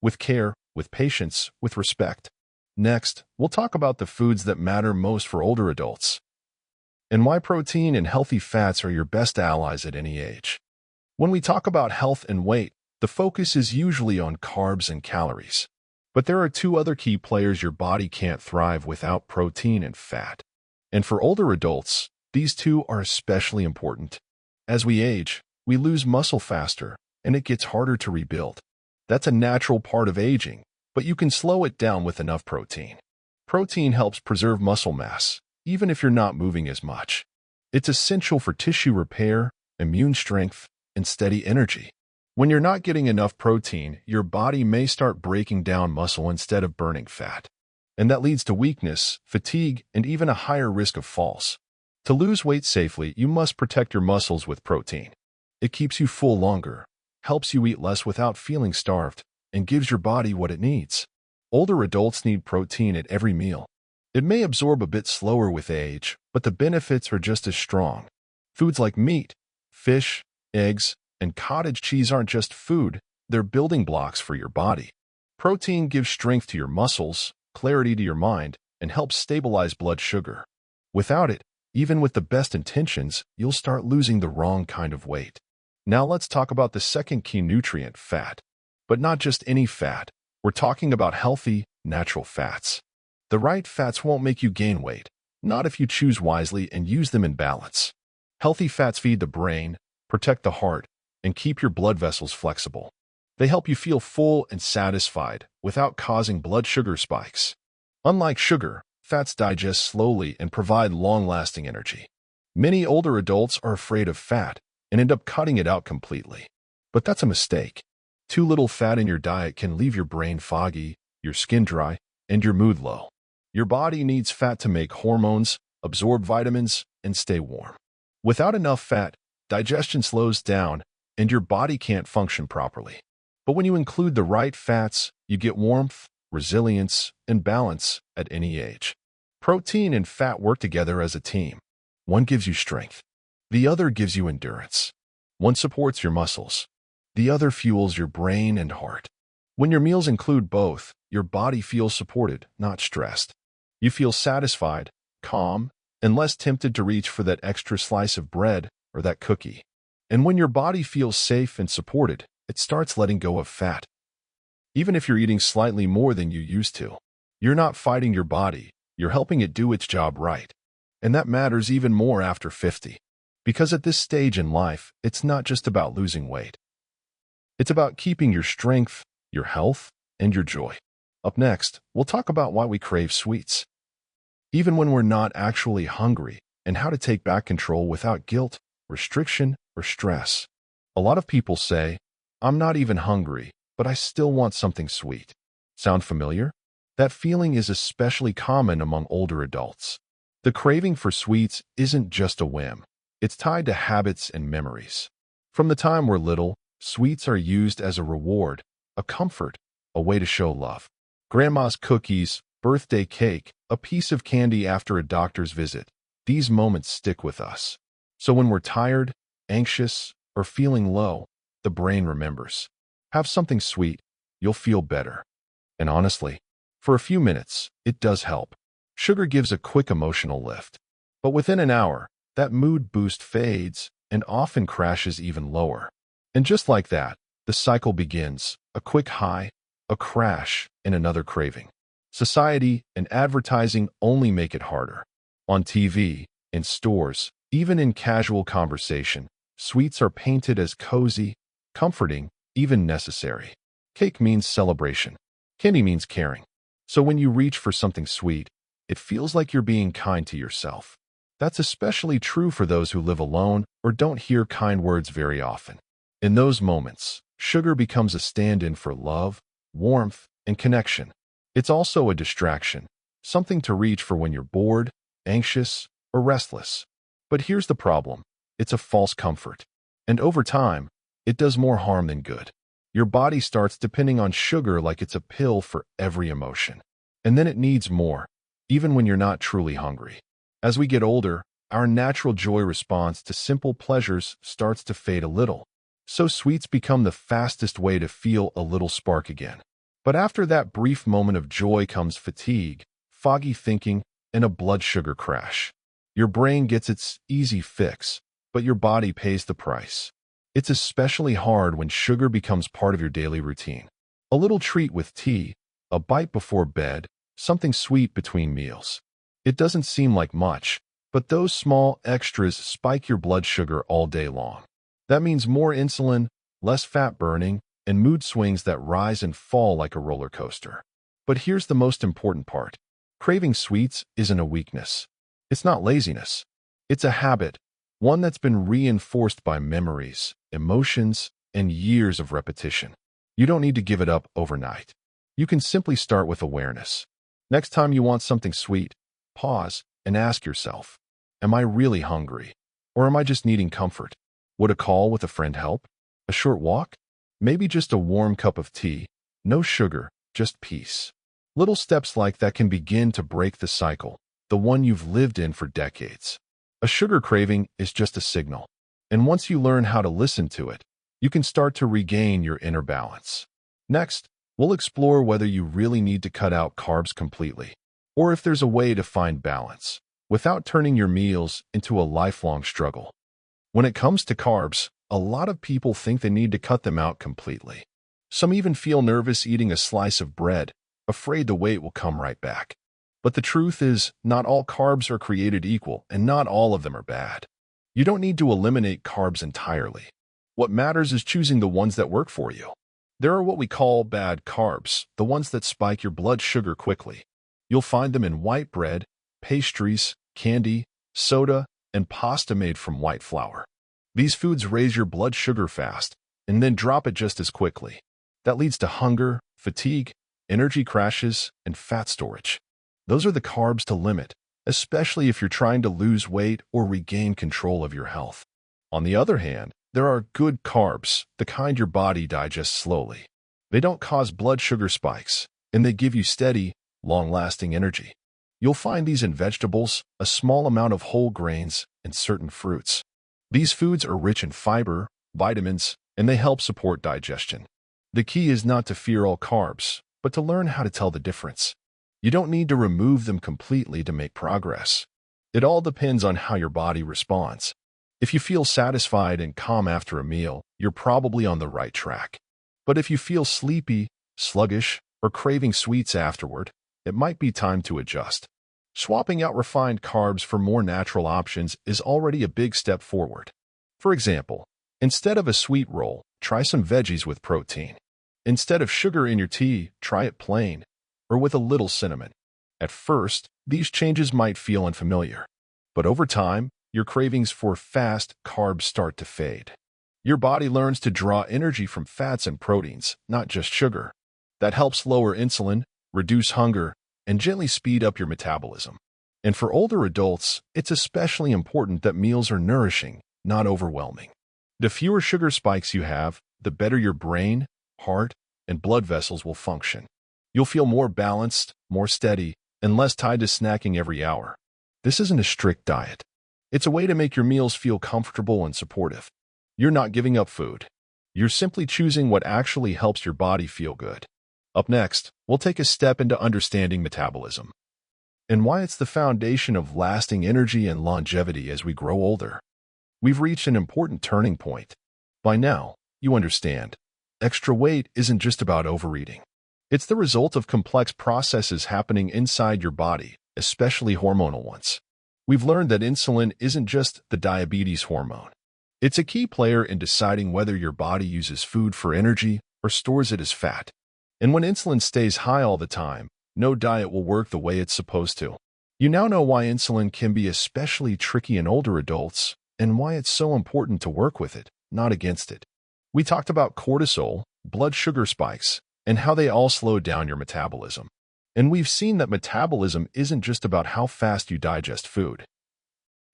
With care, with patience, with respect. Next, we'll talk about the foods that matter most for older adults, and why protein and healthy fats are your best allies at any age. When we talk about health and weight, the focus is usually on carbs and calories. But there are two other key players your body can't thrive without: protein and fat. And for older adults, these two are especially important. As we age, we lose muscle faster, and it gets harder to rebuild. That's a natural part of aging, but you can slow it down with enough protein. Protein helps preserve muscle mass, even if you're not moving as much. It's essential for tissue repair, immune strength, and steady energy. When you're not getting enough protein, your body may start breaking down muscle instead of burning fat. And that leads to weakness, fatigue, and even a higher risk of falls. To lose weight safely, you must protect your muscles with protein. It keeps you full longer, helps you eat less without feeling starved, and gives your body what it needs. Older adults need protein at every meal. It may absorb a bit slower with age, but the benefits are just as strong. Foods like meat, fish, eggs, and cottage cheese aren't just food, they're building blocks for your body. Protein gives strength to your muscles, clarity to your mind, and helps stabilize blood sugar. Without it, even with the best intentions, you'll start losing the wrong kind of weight. Now let's talk about the second key nutrient, fat. But not just any fat. We're talking about healthy, natural fats. The right fats won't make you gain weight, not if you choose wisely and use them in balance. Healthy fats feed the brain, protect the heart, and keep your blood vessels flexible. They help you feel full and satisfied without causing blood sugar spikes. Unlike sugar, fats digest slowly and provide long-lasting energy. Many older adults are afraid of fat and end up cutting it out completely. But that's a mistake. Too little fat in your diet can leave your brain foggy, your skin dry, and your mood low. Your body needs fat to make hormones, absorb vitamins, and stay warm. Without enough fat, digestion slows down, and your body can't function properly. But when you include the right fats, you get warmth, resilience, and balance at any age. Protein and fat work together as a team. One gives you strength. The other gives you endurance. One supports your muscles. The other fuels your brain and heart. When your meals include both, your body feels supported, not stressed. You feel satisfied, calm, and less tempted to reach for that extra slice of bread or that cookie. And when your body feels safe and supported, it starts letting go of fat. Even if you're eating slightly more than you used to, you're not fighting your body, you're helping it do its job right. And that matters even more after 50. Because at this stage in life, it's not just about losing weight. It's about keeping your strength, your health, and your joy. Up next, we'll talk about why we crave sweets, even when we're not actually hungry, and how to take back control without guilt restriction, or stress. A lot of people say, "I'm not even hungry, but I still want something sweet." Sound familiar? That feeling is especially common among older adults. The craving for sweets isn't just a whim. It's tied to habits and memories. From the time we're little, sweets are used as a reward, a comfort, a way to show love. Grandma's cookies, birthday cake, a piece of candy after a doctor's visit. These moments stick with us. So when we're tired, anxious, or feeling low, the brain remembers. Have something sweet, you'll feel better. And honestly, for a few minutes, it does help. Sugar gives a quick emotional lift. But within an hour, that mood boost fades and often crashes even lower. And just like that, the cycle begins. A quick high, a crash, and another craving. Society and advertising only make it harder. On TV, in stores, even in casual conversation, sweets are painted as cozy, comforting, even necessary. Cake means celebration. Candy means caring. So when you reach for something sweet, it feels like you're being kind to yourself. That's especially true for those who live alone or don't hear kind words very often. In those moments, sugar becomes a stand-in for love, warmth, and connection. It's also a distraction, something to reach for when you're bored, anxious, or restless. But here's the problem. It's a false comfort. And over time, it does more harm than good. Your body starts depending on sugar like it's a pill for every emotion. And then it needs more, even when you're not truly hungry. As we get older, our natural joy response to simple pleasures starts to fade a little. So sweets become the fastest way to feel a little spark again. But after that brief moment of joy comes fatigue, foggy thinking, and a blood sugar crash. Your brain gets its easy fix, but your body pays the price. It's especially hard when sugar becomes part of your daily routine. A little treat with tea, a bite before bed, something sweet between meals. It doesn't seem like much, but those small extras spike your blood sugar all day long. That means more insulin, less fat burning, and mood swings that rise and fall like a roller coaster. But here's the most important part. Craving sweets isn't a weakness. It's not laziness. It's a habit, one that's been reinforced by memories, emotions, and years of repetition. You don't need to give it up overnight. You can simply start with awareness. Next time you want something sweet, pause and ask yourself, am I really hungry? Or am I just needing comfort? Would a call with a friend help? A short walk? Maybe just a warm cup of tea? No sugar, just peace. Little steps like that can begin to break the cycle, the one you've lived in for decades. A sugar craving is just a signal. And once you learn how to listen to it, you can start to regain your inner balance. Next, we'll explore whether you really need to cut out carbs completely, or if there's a way to find balance, without turning your meals into a lifelong struggle. When it comes to carbs, a lot of people think they need to cut them out completely. Some even feel nervous eating a slice of bread, afraid the weight will come right back. But the truth is, not all carbs are created equal, and not all of them are bad. You don't need to eliminate carbs entirely. What matters is choosing the ones that work for you. There are what we call bad carbs, the ones that spike your blood sugar quickly. You'll find them in white bread, pastries, candy, soda, and pasta made from white flour. These foods raise your blood sugar fast and then drop it just as quickly. That leads to hunger, fatigue, energy crashes, and fat storage. Those are the carbs to limit, especially if you're trying to lose weight or regain control of your health. On the other hand, there are good carbs, the kind your body digests slowly. They don't cause blood sugar spikes, and they give you steady, long-lasting energy. You'll find these in vegetables, a small amount of whole grains, and certain fruits. These foods are rich in fiber, vitamins, and they help support digestion. The key is not to fear all carbs, but to learn how to tell the difference. You don't need to remove them completely to make progress. It all depends on how your body responds. If you feel satisfied and calm after a meal, you're probably on the right track. But if you feel sleepy, sluggish, or craving sweets afterward, it might be time to adjust. Swapping out refined carbs for more natural options is already a big step forward. For example, instead of a sweet roll, try some veggies with protein. Instead of sugar in your tea, try it plain, or with a little cinnamon. At first, these changes might feel unfamiliar, but over time, your cravings for fast carbs start to fade. Your body learns to draw energy from fats and proteins, not just sugar. That helps lower insulin, reduce hunger, and gently speed up your metabolism. And for older adults, it's especially important that meals are nourishing, not overwhelming. The fewer sugar spikes you have, the better your brain, heart, and blood vessels will function. You'll feel more balanced, more steady, and less tied to snacking every hour. This isn't a strict diet. It's a way to make your meals feel comfortable and supportive. You're not giving up food. You're simply choosing what actually helps your body feel good. Up next, we'll take a step into understanding metabolism and why it's the foundation of lasting energy and longevity as we grow older. We've reached an important turning point. By now, you understand, extra weight isn't just about overeating. It's the result of complex processes happening inside your body, especially hormonal ones. We've learned that insulin isn't just the diabetes hormone. It's a key player in deciding whether your body uses food for energy or stores it as fat. And when insulin stays high all the time, no diet will work the way it's supposed to. You now know why insulin can be especially tricky in older adults and why it's so important to work with it, not against it. We talked about cortisol, blood sugar spikes, and how they all slow down your metabolism. And we've seen that metabolism isn't just about how fast you digest food.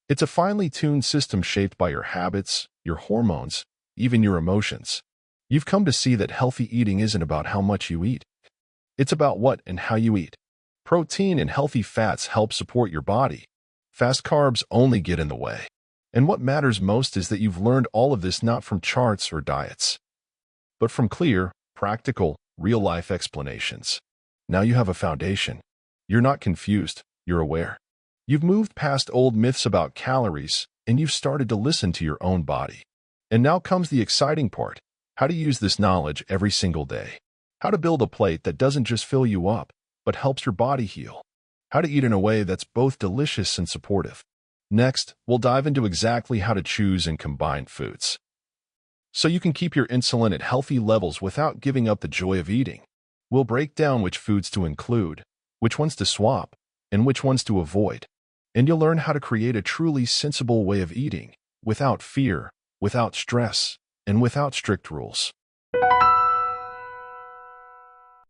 It's a finely tuned system shaped by your habits, your hormones, even your emotions. You've come to see that healthy eating isn't about how much you eat. It's about what and how you eat. Protein and healthy fats help support your body. Fast carbs only get in the way. And what matters most is that you've learned all of this not from charts or diets, but from clear, practical, real-life explanations. Now you have a foundation. You're not confused, you're aware. You've moved past old myths about calories, and you've started to listen to your own body. And now comes the exciting part: how to use this knowledge every single day. How to build a plate that doesn't just fill you up, but helps your body heal. How to eat in a way that's both delicious and supportive. Next, we'll dive into exactly how to choose and combine foods, so you can keep your insulin at healthy levels without giving up the joy of eating. We'll break down which foods to include, which ones to swap, and which ones to avoid. And you'll learn how to create a truly sensible way of eating, without fear, without stress, and without strict rules.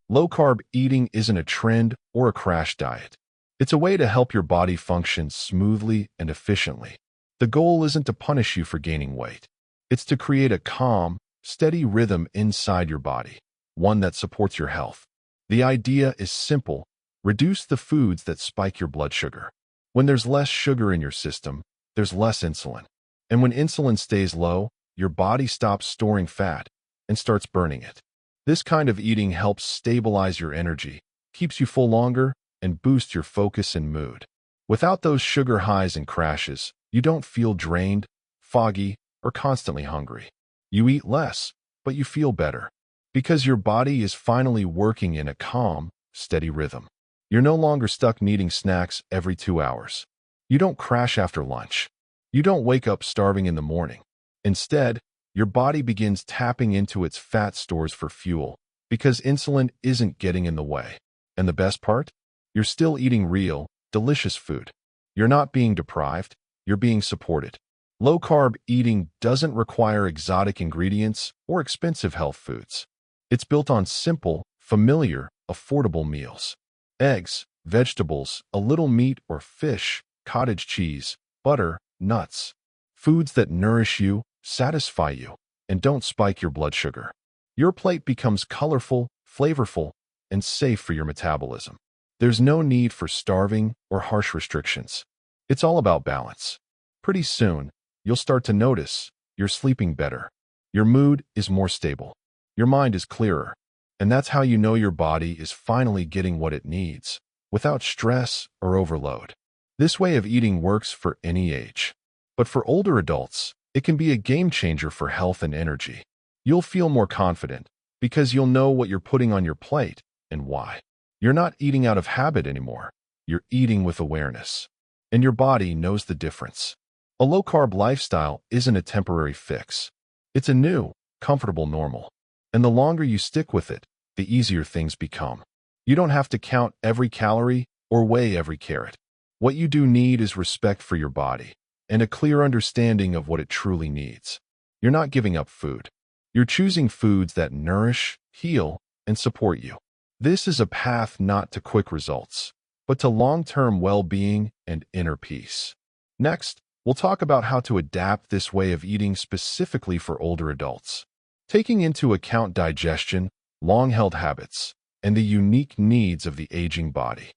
Low-carb eating isn't a trend or a crash diet. It's a way to help your body function smoothly and efficiently. The goal isn't to punish you for gaining weight. It's to create a calm, steady rhythm inside your body, one that supports your health. The idea is simple: reduce the foods that spike your blood sugar. When there's less sugar in your system, there's less insulin. And when insulin stays low, your body stops storing fat and starts burning it. This kind of eating helps stabilize your energy, keeps you full longer, and boosts your focus and mood. Without those sugar highs and crashes, you don't feel drained, foggy, or constantly hungry. You eat less, but you feel better, because your body is finally working in a calm, steady rhythm. You're no longer stuck needing snacks every 2 hours. You don't crash after lunch. You don't wake up starving in the morning. Instead, your body begins tapping into its fat stores for fuel, because insulin isn't getting in the way. And the best part? You're still eating real, delicious food. You're not being deprived, you're being supported. Low-carb eating doesn't require exotic ingredients or expensive health foods. It's built on simple, familiar, affordable meals. Eggs, vegetables, a little meat or fish, cottage cheese, butter, nuts. Foods that nourish you, satisfy you, and don't spike your blood sugar. Your plate becomes colorful, flavorful, and safe for your metabolism. There's no need for starving or harsh restrictions. It's all about balance. Pretty soon, you'll start to notice you're sleeping better. Your mood is more stable. Your mind is clearer. And that's how you know your body is finally getting what it needs, without stress or overload. This way of eating works for any age. But for older adults, it can be a game changer for health and energy. You'll feel more confident because you'll know what you're putting on your plate and why. You're not eating out of habit anymore. You're eating with awareness. And your body knows the difference. A low-carb lifestyle isn't a temporary fix. It's a new, comfortable normal. And the longer you stick with it, the easier things become. You don't have to count every calorie or weigh every carrot. What you do need is respect for your body. and a clear understanding of what it truly needs. You're not giving up food. You're choosing foods that nourish, heal, and support you. This is a path not to quick results, but to long-term well-being and inner peace. Next, we'll talk about how to adapt this way of eating specifically for older adults, taking into account digestion, long-held habits, and the unique needs of the aging body.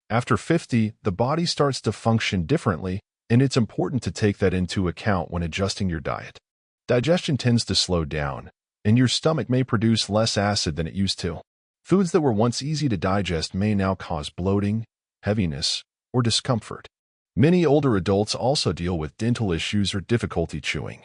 After 50, the body starts to function differently, and it's important to take that into account when adjusting your diet. Digestion tends to slow down, and your stomach may produce less acid than it used to. Foods that were once easy to digest may now cause bloating, heaviness, or discomfort. Many older adults also deal with dental issues or difficulty chewing,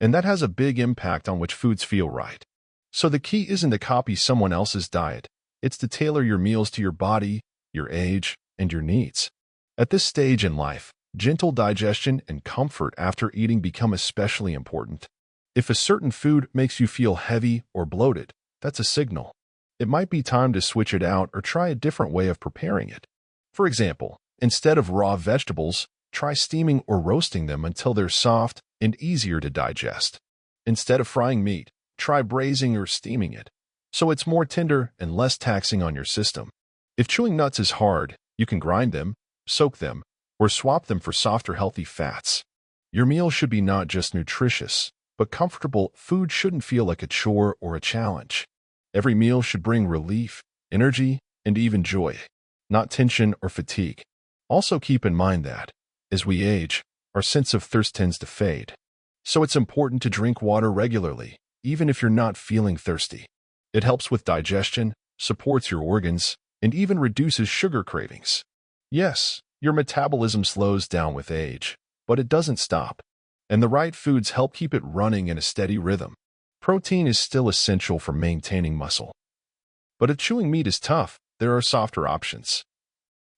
and that has a big impact on which foods feel right. So the key isn't to copy someone else's diet, it's to tailor your meals to your body, your age, and your needs. At this stage in life, gentle digestion and comfort after eating become especially important. If a certain food makes you feel heavy or bloated, that's a signal. It might be time to switch it out or try a different way of preparing it. For example, instead of raw vegetables, try steaming or roasting them until they're soft and easier to digest. Instead of frying meat, try braising or steaming it, so it's more tender and less taxing on your system. If chewing nuts is hard, you can grind them, soak them, or swap them for softer, healthy fats. Your meal should be not just nutritious, but comfortable. Food shouldn't feel like a chore or a challenge. Every meal should bring relief, energy, and even joy, not tension or fatigue. Also keep in mind that, as we age, our sense of thirst tends to fade. So it's important to drink water regularly, even if you're not feeling thirsty. It helps with digestion, supports your organs, and even reduces sugar cravings. Yes, your metabolism slows down with age, but it doesn't stop, and the right foods help keep it running in a steady rhythm. Protein is still essential for maintaining muscle. But if chewing meat is tough, there are softer options.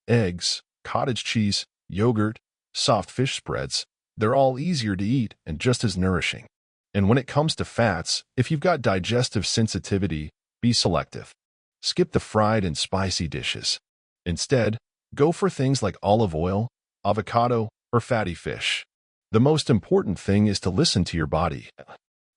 Eggs, cottage cheese, yogurt, soft fish spreads, they're all easier to eat and just as nourishing. And when it comes to fats, if you've got digestive sensitivity, be selective. Skip the fried and spicy dishes. Instead, go for things like olive oil, avocado, or fatty fish. The most important thing is to listen to your body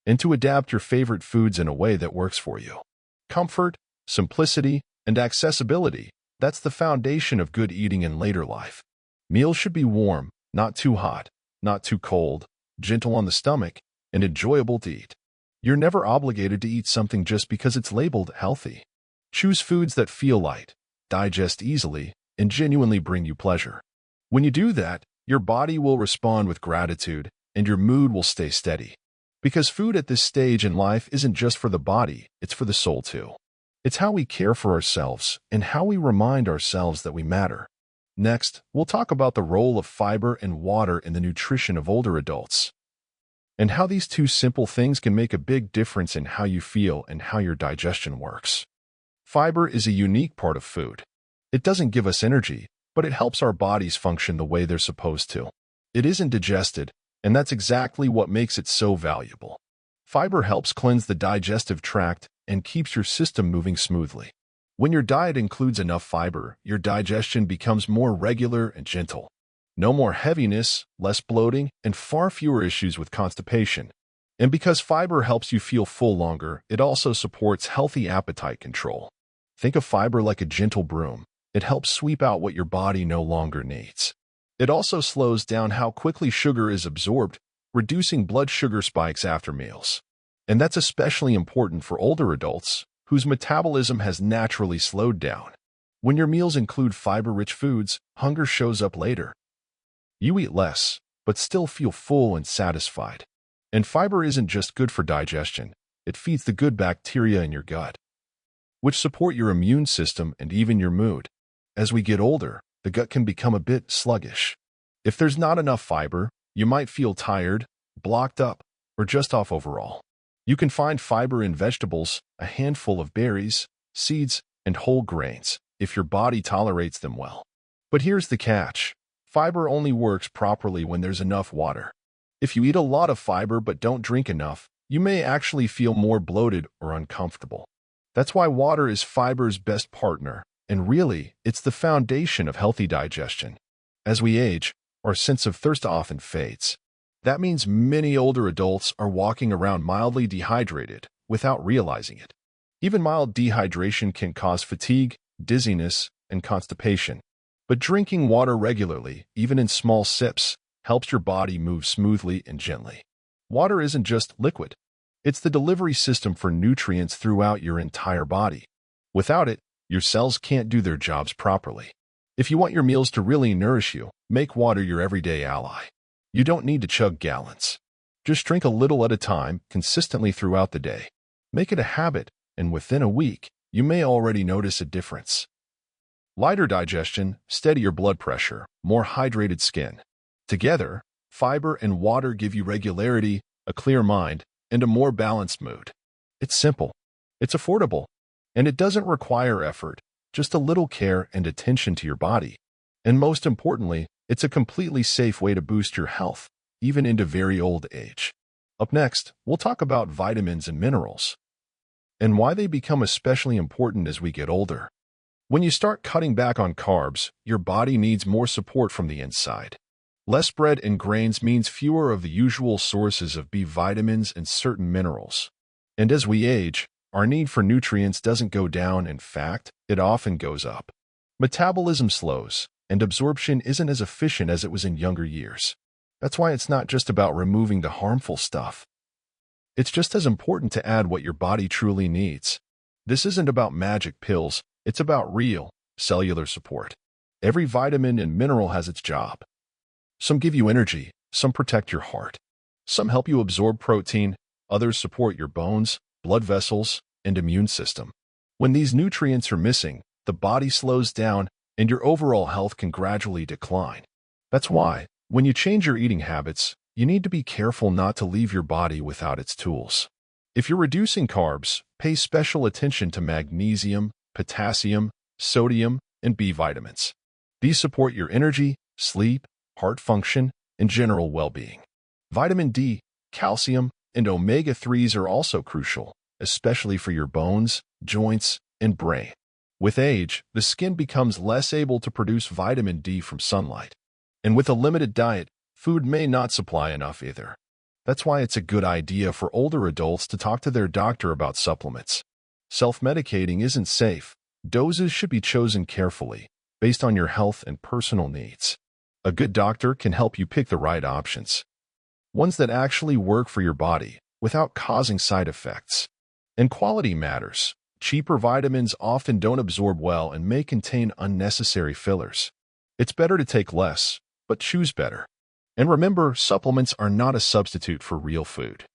and to adapt your favorite foods in a way that works for you. Comfort, simplicity, and accessibility, that's the foundation of good eating in later life. Meals should be warm, not too hot, not too cold, gentle on the stomach, and enjoyable to eat. You're never obligated to eat something just because it's labeled healthy. Choose foods that feel light, digest easily, and genuinely bring you pleasure. When you do that, your body will respond with gratitude, and your mood will stay steady. Because food at this stage in life isn't just for the body, it's for the soul too. It's how we care for ourselves and how we remind ourselves that we matter. Next, we'll talk about the role of fiber and water in the nutrition of older adults, and how these two simple things can make a big difference in how you feel and how your digestion works. Fiber is a unique part of food. It doesn't give us energy, but it helps our bodies function the way they're supposed to. It isn't digested, and that's exactly what makes it so valuable. Fiber helps cleanse the digestive tract and keeps your system moving smoothly. When your diet includes enough fiber, your digestion becomes more regular and gentle. No more heaviness, less bloating, and far fewer issues with constipation. And because fiber helps you feel full longer, it also supports healthy appetite control. Think of fiber like a gentle broom. It helps sweep out what your body no longer needs. It also slows down how quickly sugar is absorbed, reducing blood sugar spikes after meals. And that's especially important for older adults, whose metabolism has naturally slowed down. When your meals include fiber-rich foods, hunger shows up later. You eat less, but still feel full and satisfied. And fiber isn't just good for digestion, it feeds the good bacteria in your gut, which support your immune system and even your mood. As we get older, the gut can become a bit sluggish. If there's not enough fiber, you might feel tired, blocked up, or just off overall. You can find fiber in vegetables, a handful of berries, seeds, and whole grains, if your body tolerates them well. But here's the catch. Fiber only works properly when there's enough water. If you eat a lot of fiber but don't drink enough, you may actually feel more bloated or uncomfortable. That's why water is fiber's best partner, and really, it's the foundation of healthy digestion. As we age, our sense of thirst often fades. That means many older adults are walking around mildly dehydrated without realizing it. Even mild dehydration can cause fatigue, dizziness, and constipation. But drinking water regularly, even in small sips, helps your body move smoothly and gently. Water isn't just liquid. It's the delivery system for nutrients throughout your entire body. Without it, your cells can't do their jobs properly. If you want your meals to really nourish you, make water your everyday ally. You don't need to chug gallons. Just drink a little at a time, consistently throughout the day. Make it a habit, and within a week, you may already notice a difference. Lighter digestion, steadier blood pressure, more hydrated skin. Together, fiber and water give you regularity, a clear mind, and a more balanced mood. It's simple, it's affordable, and it doesn't require effort, just a little care and attention to your body. And most importantly, it's a completely safe way to boost your health, even into very old age. Up next, we'll talk about vitamins and minerals, and why they become especially important as we get older. When you start cutting back on carbs, your body needs more support from the inside. Less bread and grains means fewer of the usual sources of B vitamins and certain minerals. And as we age, our need for nutrients doesn't go down, in fact, it often goes up. Metabolism slows, and absorption isn't as efficient as it was in younger years. That's why it's not just about removing the harmful stuff. It's just as important to add what your body truly needs. This isn't about magic pills, it's about real, cellular support. Every vitamin and mineral has its job. Some give you energy, some protect your heart. Some help you absorb protein, others support your bones, blood vessels, and immune system. When these nutrients are missing, the body slows down and your overall health can gradually decline. That's why, when you change your eating habits, you need to be careful not to leave your body without its tools. If you're reducing carbs, pay special attention to magnesium, potassium, sodium, and B vitamins. These support your energy, sleep, heart function, and general well-being. Vitamin D, calcium, and omega-3s are also crucial, especially for your bones, joints, and brain. With age, the skin becomes less able to produce vitamin D from sunlight. And with a limited diet, food may not supply enough either. That's why it's a good idea for older adults to talk to their doctor about supplements. Self-medicating isn't safe. Doses should be chosen carefully, based on your health and personal needs. A good doctor can help you pick the right options, ones that actually work for your body without causing side effects. And quality matters. Cheaper vitamins often don't absorb well and may contain unnecessary fillers. It's better to take less, but choose better. And remember, supplements are not a substitute for real food.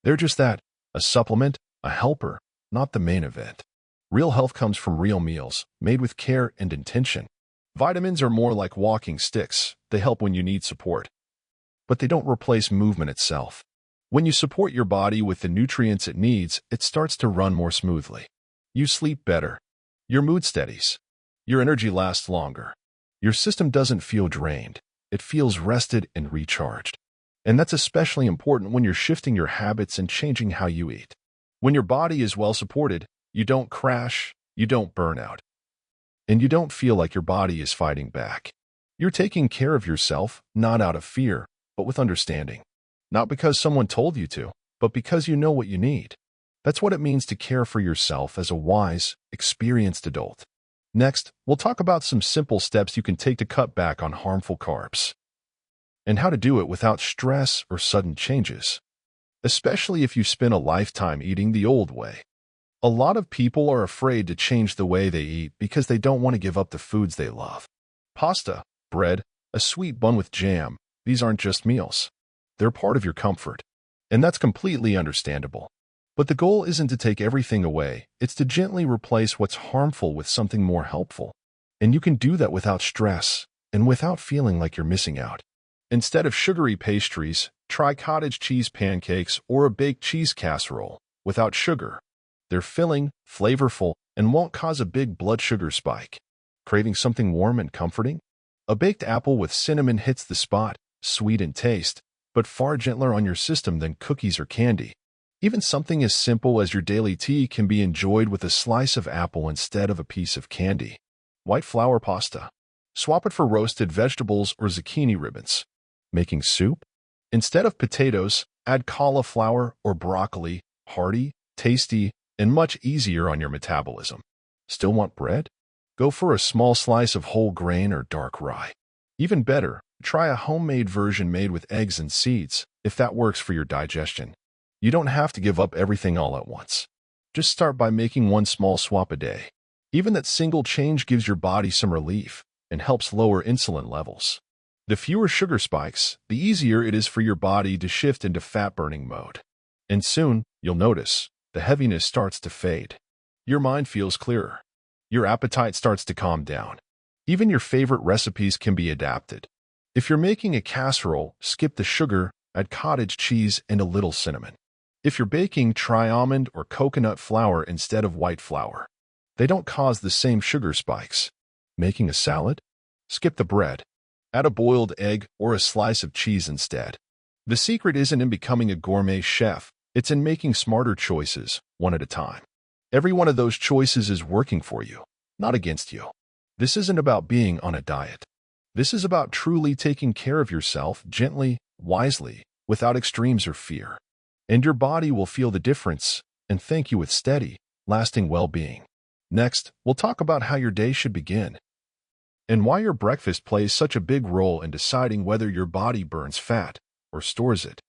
They're just that, a supplement, a helper, not the main event. Real health comes from real meals, made with care and intention. Vitamins are more like walking sticks. They help when you need support. But they don't replace movement itself. When you support your body with the nutrients it needs, it starts to run more smoothly. You sleep better. Your mood steadies. Your energy lasts longer. Your system doesn't feel drained. It feels rested and recharged. And that's especially important when you're shifting your habits and changing how you eat. When your body is well supported, you don't crash, you don't burn out, and you don't feel like your body is fighting back. You're taking care of yourself, not out of fear, but with understanding. Not because someone told you to, but because you know what you need. That's what it means to care for yourself as a wise, experienced adult. Next, we'll talk about some simple steps you can take to cut back on harmful carbs, and how to do it without stress or sudden changes, especially if you spend a lifetime eating the old way. A lot of people are afraid to change the way they eat because they don't want to give up the foods they love. Pasta, bread, a sweet bun with jam, these aren't just meals. They're part of your comfort. And that's completely understandable. But the goal isn't to take everything away, it's to gently replace what's harmful with something more helpful. And you can do that without stress and without feeling like you're missing out. Instead of sugary pastries, try cottage cheese pancakes or a baked cheese casserole without sugar. They're filling, flavorful, and won't cause a big blood sugar spike. Craving something warm and comforting? A baked apple with cinnamon hits the spot, sweet in taste, but far gentler on your system than cookies or candy. Even something as simple as your daily tea can be enjoyed with a slice of apple instead of a piece of candy. White flour pasta. Swap it for roasted vegetables or zucchini ribbons. Making soup? Instead of potatoes, add cauliflower or broccoli, hearty, tasty, and much easier on your metabolism. Still want bread? Go for a small slice of whole grain or dark rye. Even better, try a homemade version made with eggs and seeds, if that works for your digestion. You don't have to give up everything all at once. Just start by making one small swap a day. Even that single change gives your body some relief and helps lower insulin levels. The fewer sugar spikes, the easier it is for your body to shift into fat-burning mode. And soon, you'll notice, the heaviness starts to fade. Your mind feels clearer. Your appetite starts to calm down. Even your favorite recipes can be adapted. If you're making a casserole, skip the sugar, add cottage cheese and a little cinnamon. If you're baking, try almond or coconut flour instead of white flour. They don't cause the same sugar spikes. Making a salad? Skip the bread. Add a boiled egg or a slice of cheese instead. The secret isn't in becoming a gourmet chef, it's in making smarter choices, one at a time. Every one of those choices is working for you, not against you. This isn't about being on a diet. This is about truly taking care of yourself gently, wisely, without extremes or fear. And your body will feel the difference and thank you with steady, lasting well-being. Next, we'll talk about how your day should begin and why your breakfast plays such a big role in deciding whether your body burns fat or stores it.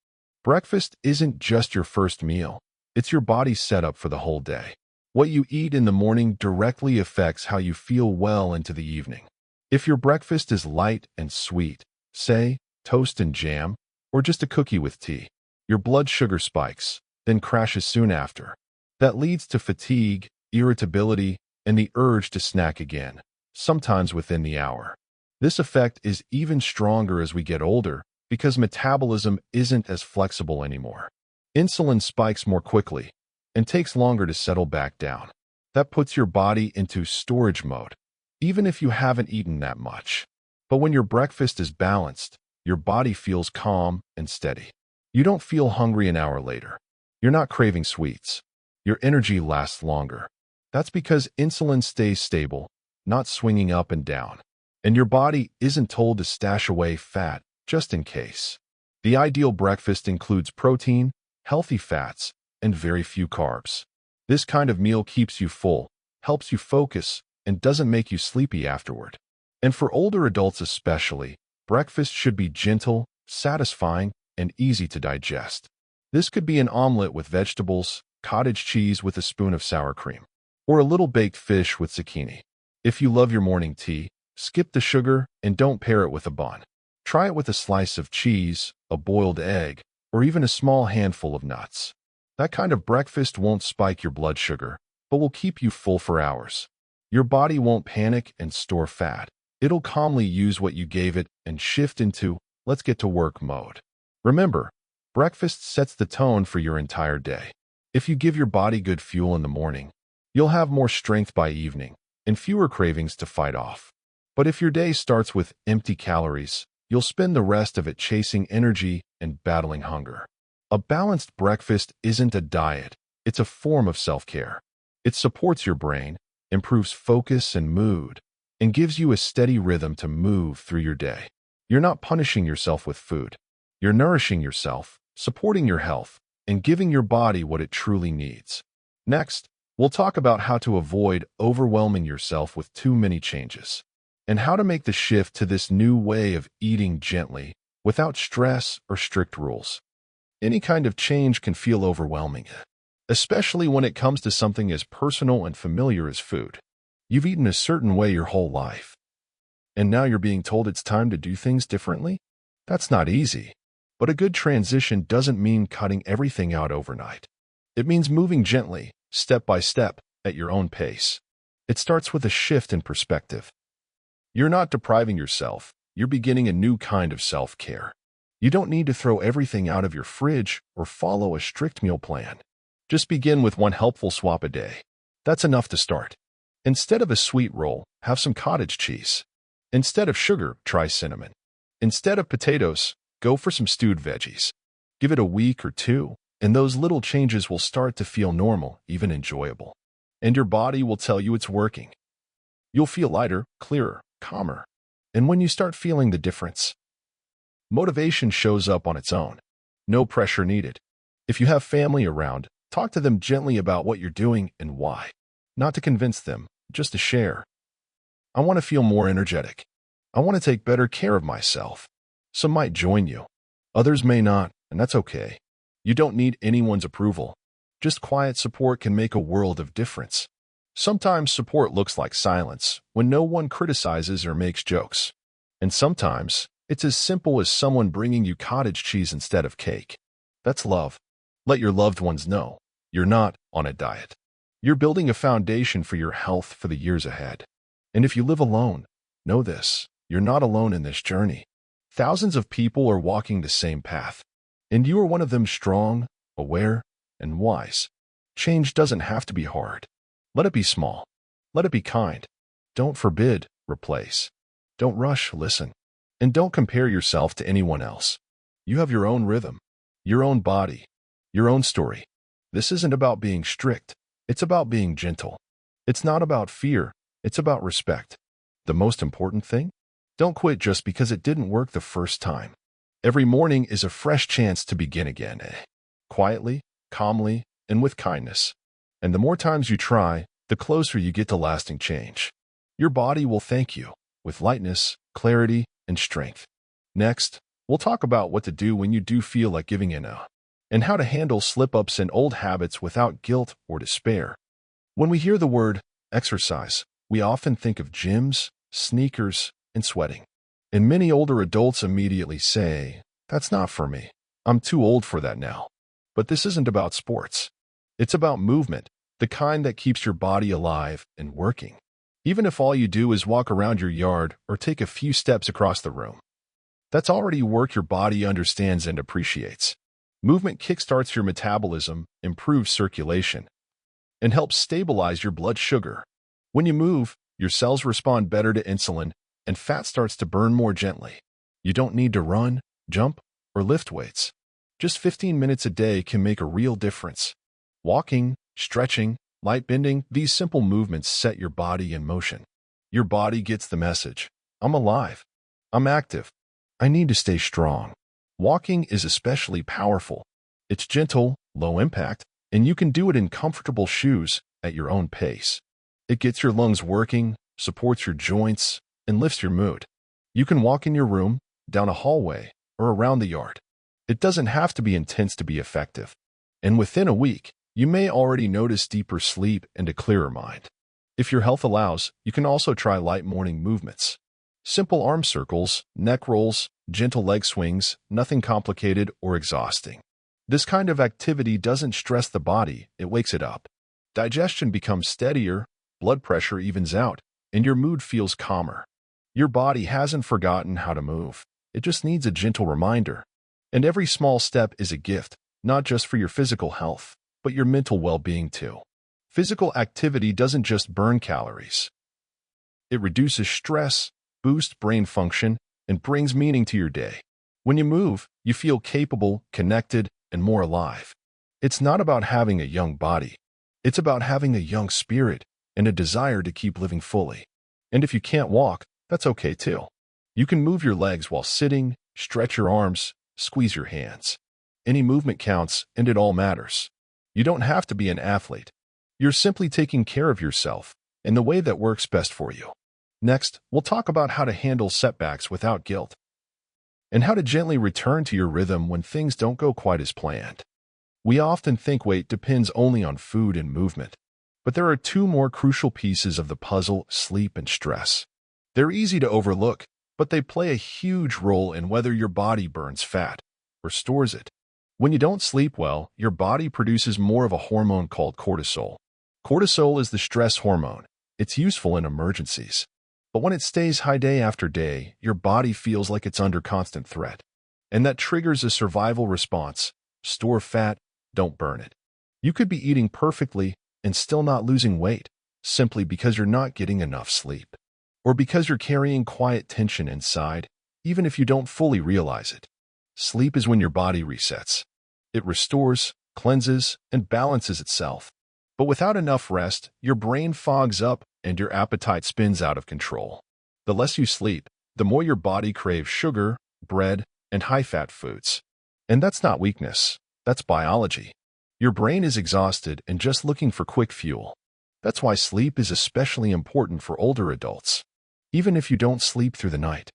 Breakfast isn't just your first meal. It's your body's setup for the whole day. What you eat in the morning directly affects how you feel well into the evening. If your breakfast is light and sweet, say, toast and jam, or just a cookie with tea, your blood sugar spikes, then crashes soon after. That leads to fatigue, irritability, and the urge to snack again, sometimes within the hour. This effect is even stronger as we get older because metabolism isn't as flexible anymore. Insulin spikes more quickly and takes longer to settle back down. That puts your body into storage mode, even if you haven't eaten that much. But when your breakfast is balanced, your body feels calm and steady. You don't feel hungry an hour later. You're not craving sweets. Your energy lasts longer. That's because insulin stays stable, not swinging up and down. And your body isn't told to stash away fat just in case. The ideal breakfast includes protein, healthy fats, and very few carbs. This kind of meal keeps you full, helps you focus, and doesn't make you sleepy afterward. And for older adults especially, breakfast should be gentle, satisfying, and easy to digest. This could be an omelet with vegetables, cottage cheese with a spoon of sour cream, or a little baked fish with zucchini. If you love your morning tea, skip the sugar and don't pair it with a bun. Try it with a slice of cheese, a boiled egg, or even a small handful of nuts. That kind of breakfast won't spike your blood sugar, but will keep you full for hours. Your body won't panic and store fat. It'll calmly use what you gave it and shift into, let's get to work mode. Remember, breakfast sets the tone for your entire day. If you give your body good fuel in the morning, you'll have more strength by evening and fewer cravings to fight off. But if your day starts with empty calories, you'll spend the rest of it chasing energy and battling hunger. A balanced breakfast isn't a diet, it's a form of self-care. It supports your brain, improves focus and mood, and gives you a steady rhythm to move through your day. You're not punishing yourself with food. You're nourishing yourself, supporting your health, and giving your body what it truly needs. Next, we'll talk about how to avoid overwhelming yourself with too many changes, and how to make the shift to this new way of eating gently, without stress or strict rules. Any kind of change can feel overwhelming, especially when it comes to something as personal and familiar as food. You've eaten a certain way your whole life, and now you're being told it's time to do things differently? That's not easy. But a good transition doesn't mean cutting everything out overnight. It means moving gently, step by step, at your own pace. It starts with a shift in perspective. You're not depriving yourself, you're beginning a new kind of self-care. You don't need to throw everything out of your fridge or follow a strict meal plan. Just begin with one helpful swap a day. That's enough to start. Instead of a sweet roll, have some cottage cheese. Instead of sugar, try cinnamon. Instead of potatoes, go for some stewed veggies. Give it a week or two, and those little changes will start to feel normal, even enjoyable. And your body will tell you it's working. You'll feel lighter, clearer, calmer. And when you start feeling the difference, motivation shows up on its own. No pressure needed. If you have family around, talk to them gently about what you're doing and why. Not to convince them, just to share. I want to feel more energetic. I want to take better care of myself. Some might join you. Others may not, and that's okay. You don't need anyone's approval. Just quiet support can make a world of difference. Sometimes support looks like silence, when no one criticizes or makes jokes. And sometimes, it's as simple as someone bringing you cottage cheese instead of cake. That's love. Let your loved ones know you're not on a diet. You're building a foundation for your health for the years ahead. And if you live alone, know this, you're not alone in this journey. Thousands of people are walking the same path. And you are one of them, strong, aware, and wise. Change doesn't have to be hard. Let it be small. Let it be kind. Don't forbid, replace. Don't rush, listen. And don't compare yourself to anyone else. You have your own rhythm, your own body, your own story. This isn't about being strict. It's about being gentle. It's not about fear. It's about respect. The most important thing? Don't quit just because it didn't work the first time. Every morning is a fresh chance to begin again, quietly, calmly, and with kindness. And the more times you try, the closer you get to lasting change. Your body will thank you, with lightness, clarity, and strength. Next, we'll talk about what to do when you do feel like giving in, and how to handle slip-ups and old habits without guilt or despair. When we hear the word exercise, we often think of gyms, sneakers, and sweating. And many older adults immediately say, "That's not for me. I'm too old for that now." But this isn't about sports. It's about movement, the kind that keeps your body alive and working. Even if all you do is walk around your yard or take a few steps across the room. That's already work your body understands and appreciates. Movement kickstarts your metabolism, improves circulation, and helps stabilize your blood sugar. When you move, your cells respond better to insulin, and fat starts to burn more gently. You don't need to run, jump, or lift weights. Just 15 minutes a day can make a real difference. Walking, stretching, light bending, these simple movements set your body in motion. Your body gets the message. I'm alive. I'm active. I need to stay strong. Walking is especially powerful. It's gentle, low impact, and you can do it in comfortable shoes at your own pace. It gets your lungs working, supports your joints, and lifts your mood. You can walk in your room, down a hallway, or around the yard. It doesn't have to be intense to be effective. And within a week, you may already notice deeper sleep and a clearer mind. If your health allows, you can also try light morning movements. Simple arm circles, neck rolls, gentle leg swings, nothing complicated or exhausting. This kind of activity doesn't stress the body, it wakes it up. Digestion becomes steadier, blood pressure evens out, and your mood feels calmer. Your body hasn't forgotten how to move. It just needs a gentle reminder. And every small step is a gift, not just for your physical health, but your mental well-being too. Physical activity doesn't just burn calories. It reduces stress, boosts brain function, and brings meaning to your day. When you move, you feel capable, connected, and more alive. It's not about having a young body. It's about having a young spirit and a desire to keep living fully. And if you can't walk, that's okay too. You can move your legs while sitting, stretch your arms, squeeze your hands. Any movement counts, and it all matters. You don't have to be an athlete. You're simply taking care of yourself in the way that works best for you. Next, we'll talk about how to handle setbacks without guilt, and how to gently return to your rhythm when things don't go quite as planned. We often think weight depends only on food and movement, but there are two more crucial pieces of the puzzle: sleep and stress. They're easy to overlook, but they play a huge role in whether your body burns fat or stores it. When you don't sleep well, your body produces more of a hormone called cortisol. Cortisol is the stress hormone. It's useful in emergencies. But when it stays high day after day, your body feels like it's under constant threat. And that triggers a survival response. Store fat, don't burn it. You could be eating perfectly and still not losing weight, simply because you're not getting enough sleep. Or because you're carrying quiet tension inside, even if you don't fully realize it. Sleep is when your body resets. It restores, cleanses, and balances itself. But without enough rest, your brain fogs up and your appetite spins out of control. The less you sleep, the more your body craves sugar, bread, and high-fat foods. And that's not weakness. That's biology. Your brain is exhausted and just looking for quick fuel. That's why sleep is especially important for older adults, even if you don't sleep through the night.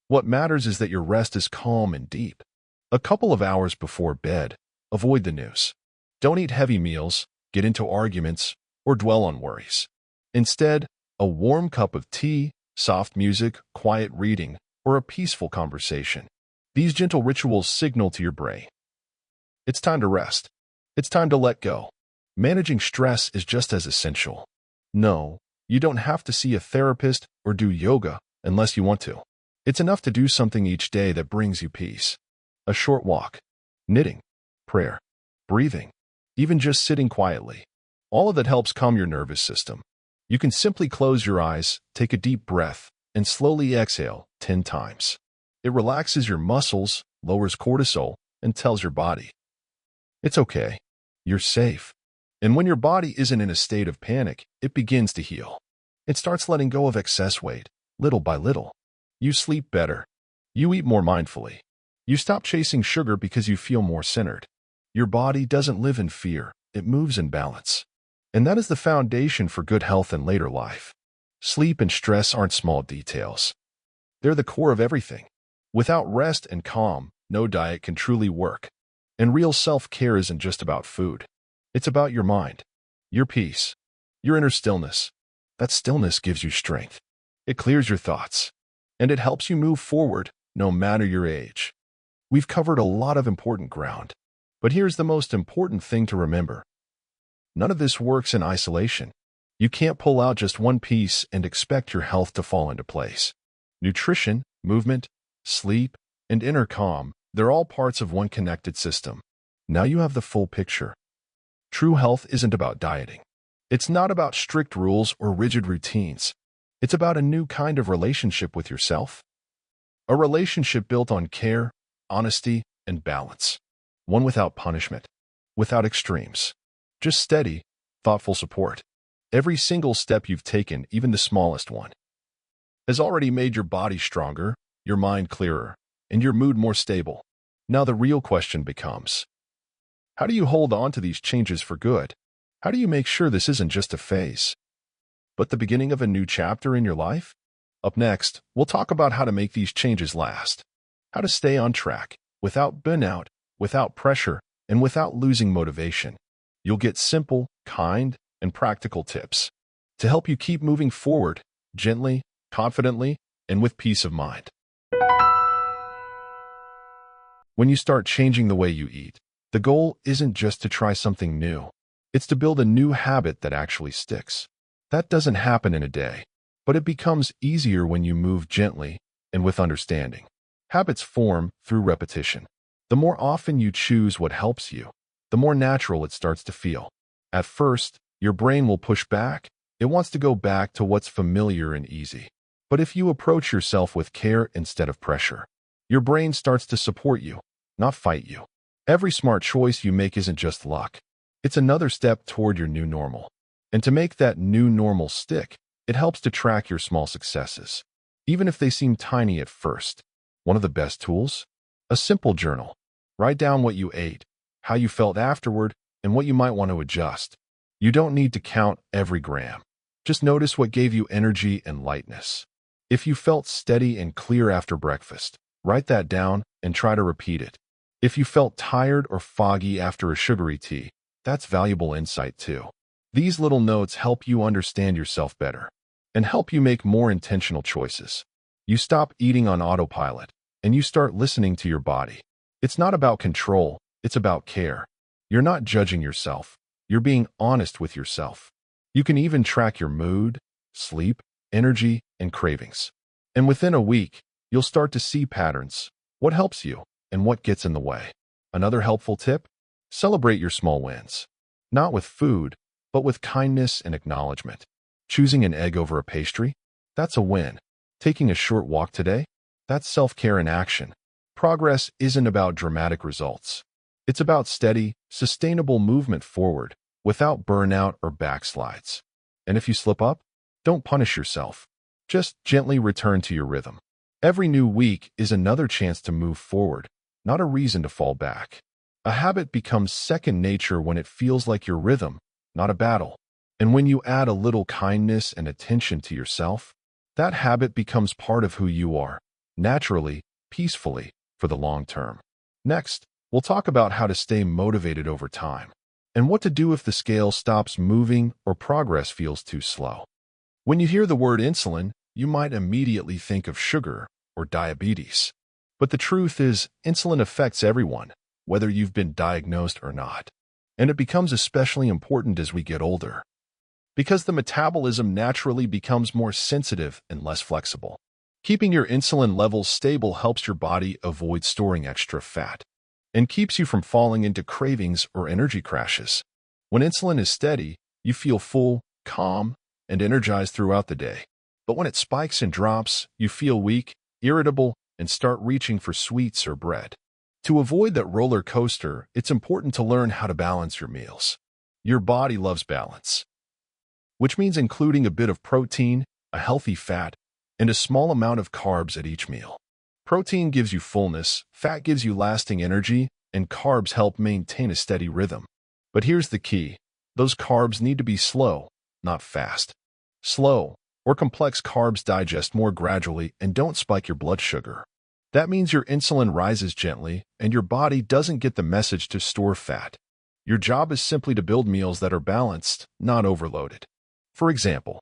What matters is that your rest is calm and deep. A couple of hours before bed, avoid the news. Don't eat heavy meals, get into arguments, or dwell on worries. Instead, a warm cup of tea, soft music, quiet reading, or a peaceful conversation. These gentle rituals signal to your brain. It's time to rest. It's time to let go. Managing stress is just as essential. No, you don't have to see a therapist or do yoga unless you want to. It's enough to do something each day that brings you peace. A short walk, knitting, prayer, breathing, even just sitting quietly. All of that helps calm your nervous system. You can simply close your eyes, take a deep breath, and slowly exhale 10 times. It relaxes your muscles, lowers cortisol, and tells your body, it's okay. You're safe. And when your body isn't in a state of panic, it begins to heal. It starts letting go of excess weight, little by little. You sleep better. You eat more mindfully. You stop chasing sugar because you feel more centered. Your body doesn't live in fear. It moves in balance. And that is the foundation for good health in later life. Sleep and stress aren't small details. They're the core of everything. Without rest and calm, no diet can truly work. And real self-care isn't just about food. It's about your mind, your peace, your inner stillness. That stillness gives you strength. It clears your thoughts. And it helps you move forward, no matter your age. We've covered a lot of important ground. But here's the most important thing to remember. None of this works in isolation. You can't pull out just one piece and expect your health to fall into place. Nutrition, movement, sleep, and inner calm, they're all parts of one connected system. Now you have the full picture. True health isn't about dieting. It's not about strict rules or rigid routines. It's about a new kind of relationship with yourself. A relationship built on care, honesty, and balance. One without punishment, without extremes. Just steady, thoughtful support. Every single step you've taken, even the smallest one, has already made your body stronger, your mind clearer, and your mood more stable. Now the real question becomes, how do you hold on to these changes for good? How do you make sure this isn't just a phase, but the beginning of a new chapter in your life? Up next, we'll talk about how to make these changes last, how to stay on track, without burnout, without pressure, and without losing motivation. You'll get simple, kind, and practical tips to help you keep moving forward, gently, confidently, and with peace of mind. When you start changing the way you eat, the goal isn't just to try something new. It's to build a new habit that actually sticks. That doesn't happen in a day, but it becomes easier when you move gently and with understanding. Habits form through repetition. The more often you choose what helps you, the more natural it starts to feel. At first, your brain will push back. It wants to go back to what's familiar and easy. But if you approach yourself with care instead of pressure, your brain starts to support you, not fight you. Every smart choice you make isn't just luck. It's another step toward your new normal. And to make that new normal stick, it helps to track your small successes, even if they seem tiny at first. One of the best tools? A simple journal. Write down what you ate, how you felt afterward, and what you might want to adjust. You don't need to count every gram. Just notice what gave you energy and lightness. If you felt steady and clear after breakfast, write that down and try to repeat it. If you felt tired or foggy after a sugary tea, that's valuable insight too. These little notes help you understand yourself better and help you make more intentional choices. You stop eating on autopilot and you start listening to your body. It's not about control, it's about care. You're not judging yourself. You're being honest with yourself. You can even track your mood, sleep, energy, and cravings. And within a week, you'll start to see patterns, what helps you, and what gets in the way. Another helpful tip? Celebrate your small wins. Not with food, but with kindness and acknowledgement. Choosing an egg over a pastry? That's a win. Taking a short walk today? That's self-care in action. Progress isn't about dramatic results. It's about steady, sustainable movement forward, without burnout or backslides. And if you slip up, don't punish yourself. Just gently return to your rhythm. Every new week is another chance to move forward, not a reason to fall back. A habit becomes second nature when it feels like your rhythm, not a battle. And when you add a little kindness and attention to yourself, that habit becomes part of who you are, naturally, peacefully, for the long term. Next, we'll talk about how to stay motivated over time, and what to do if the scale stops moving or progress feels too slow. When you hear the word insulin, you might immediately think of sugar or diabetes. But the truth is, insulin affects everyone, whether you've been diagnosed or not. And it becomes especially important as we get older, because the metabolism naturally becomes more sensitive and less flexible. Keeping your insulin levels stable helps your body avoid storing extra fat and keeps you from falling into cravings or energy crashes. When insulin is steady, you feel full, calm, and energized throughout the day. But when it spikes and drops, you feel weak, irritable, and start reaching for sweets or bread. To avoid that roller coaster, it's important to learn how to balance your meals. Your body loves balance, which means including a bit of protein, a healthy fat, and a small amount of carbs at each meal. Protein gives you fullness, fat gives you lasting energy, and carbs help maintain a steady rhythm. But here's the key. Those carbs need to be slow, not fast. Slow or complex carbs digest more gradually and don't spike your blood sugar. That means your insulin rises gently and your body doesn't get the message to store fat. Your job is simply to build meals that are balanced, not overloaded. For example,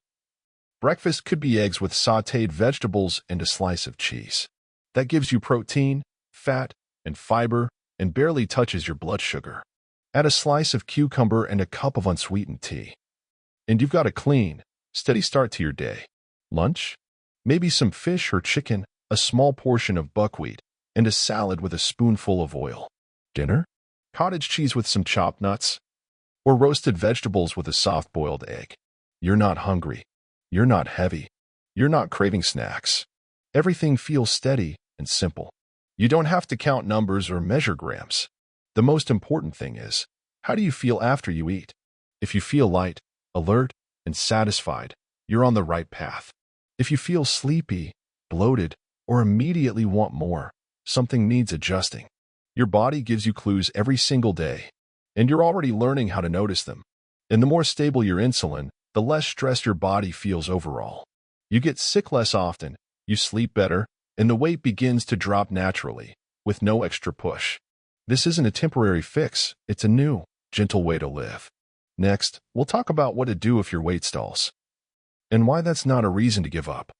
breakfast could be eggs with sautéed vegetables and a slice of cheese. That gives you protein, fat, and fiber, and barely touches your blood sugar. Add a slice of cucumber and a cup of unsweetened tea, and you've got a clean, steady start to your day. Lunch? Maybe some fish or chicken, a small portion of buckwheat, and a salad with a spoonful of oil. Dinner? Cottage cheese with some chopped nuts, or roasted vegetables with a soft-boiled egg. You're not hungry. You're not heavy. You're not craving snacks. Everything feels steady and simple. You don't have to count numbers or measure grams. The most important thing is, how do you feel after you eat? If you feel light, alert, and satisfied, you're on the right path. If you feel sleepy, bloated, or immediately want more, something needs adjusting. Your body gives you clues every single day, and you're already learning how to notice them. And the more stable your insulin, the less stress your body feels overall. You get sick less often, you sleep better, and the weight begins to drop naturally, with no extra push. This isn't a temporary fix, it's a new, gentle way to live. Next, we'll talk about what to do if your weight stalls, and why that's not a reason to give up,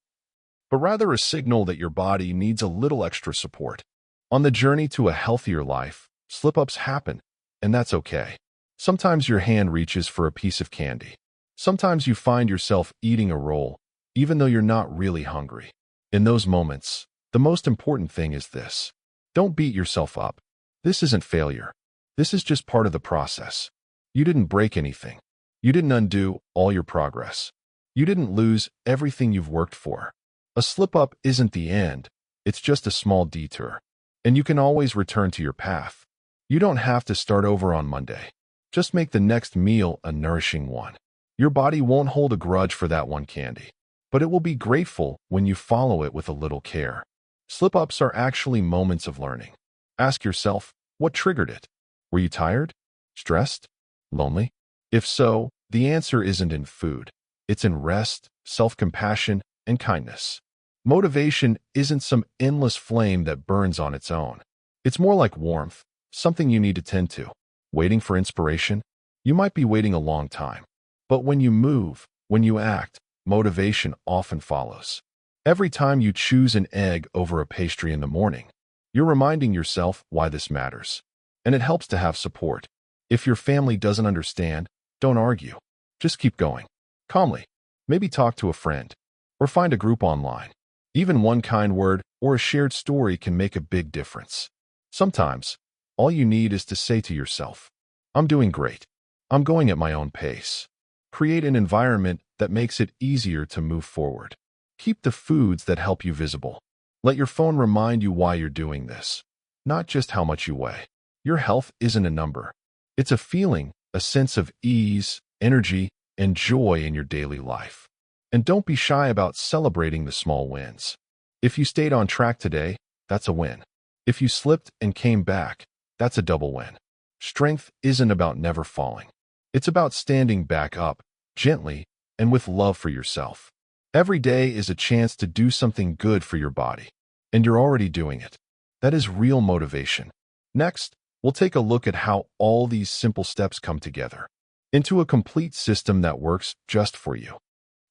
but rather a signal that your body needs a little extra support. On the journey to a healthier life, slip-ups happen, and that's okay. Sometimes your hand reaches for a piece of candy. Sometimes you find yourself eating a roll, even though you're not really hungry. In those moments, the most important thing is this. Don't beat yourself up. This isn't failure. This is just part of the process. You didn't break anything. You didn't undo all your progress. You didn't lose everything you've worked for. A slip-up isn't the end. It's just a small detour. And you can always return to your path. You don't have to start over on Monday. Just make the next meal a nourishing one. Your body won't hold a grudge for that one candy, but it will be grateful when you follow it with a little care. Slip-ups are actually moments of learning. Ask yourself, what triggered it? Were you tired? Stressed? Lonely? If so, the answer isn't in food. It's in rest, self-compassion, and kindness. Motivation isn't some endless flame that burns on its own. It's more like warmth, something you need to tend to. Waiting for inspiration? You might be waiting a long time. But when you move, when you act, motivation often follows. Every time you choose an egg over a pastry in the morning, you're reminding yourself why this matters. And it helps to have support. If your family doesn't understand, don't argue. Just keep going. Calmly. Maybe talk to a friend, or find a group online. Even one kind word or a shared story can make a big difference. Sometimes, all you need is to say to yourself, I'm doing great. I'm going at my own pace. Create an environment that makes it easier to move forward. Keep the foods that help you visible. Let your phone remind you why you're doing this, not just how much you weigh. Your health isn't a number. It's a feeling, a sense of ease, energy, and joy in your daily life. And don't be shy about celebrating the small wins. If you stayed on track today, that's a win. If you slipped and came back, that's a double win. Strength isn't about never falling. It's about standing back up, gently, and with love for yourself. Every day is a chance to do something good for your body, and you're already doing it. That is real motivation. Next, we'll take a look at how all these simple steps come together into a complete system that works just for you.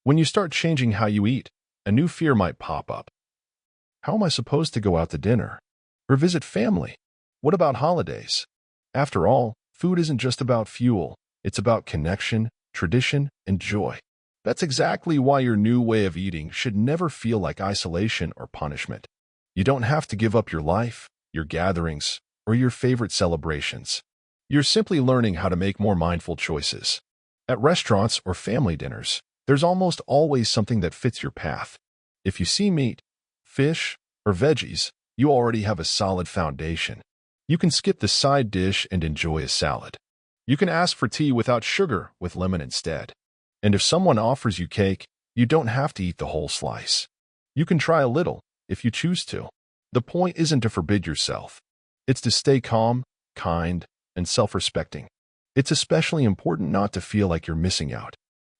When you start changing how you eat, a new fear might pop up. How am I supposed to go out to dinner or visit family? What about holidays? After all, food isn't just about fuel. It's about connection, tradition, and joy. That's exactly why your new way of eating should never feel like isolation or punishment. You don't have to give up your life, your gatherings, or your favorite celebrations. You're simply learning how to make more mindful choices. At restaurants or family dinners, there's almost always something that fits your path. If you see meat, fish, or veggies, you already have a solid foundation. You can skip the side dish and enjoy a salad. You can ask for tea without sugar with lemon instead. And if someone offers you cake, you don't have to eat the whole slice. You can try a little if you choose to. The point isn't to forbid yourself. It's to stay calm, kind, and self-respecting. It's especially important not to feel like you're missing out.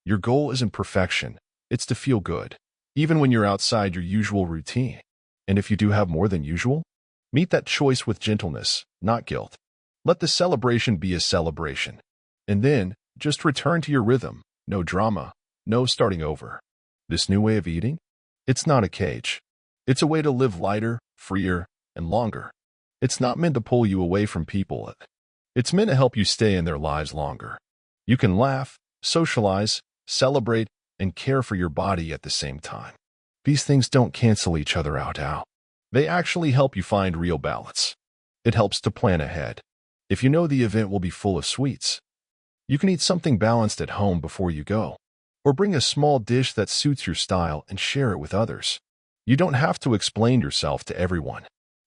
Your goal isn't perfection. It's to feel good, even when you're outside your usual routine. And if you do have more than usual, meet that choice with gentleness, not guilt. Let the celebration be a celebration. And then, just return to your rhythm. No drama, no starting over. This new way of eating? It's not a cage. It's a way to live lighter, freer, and longer. It's not meant to pull you away from people. It's meant to help you stay in their lives longer. You can laugh, socialize, celebrate, and care for your body at the same time. These things don't cancel each other out. They actually help you find real balance. It helps to plan ahead. If you know the event will be full of sweets, you can eat something balanced at home before you go, or bring a small dish that suits your style and share it with others. You don't have to explain yourself to everyone.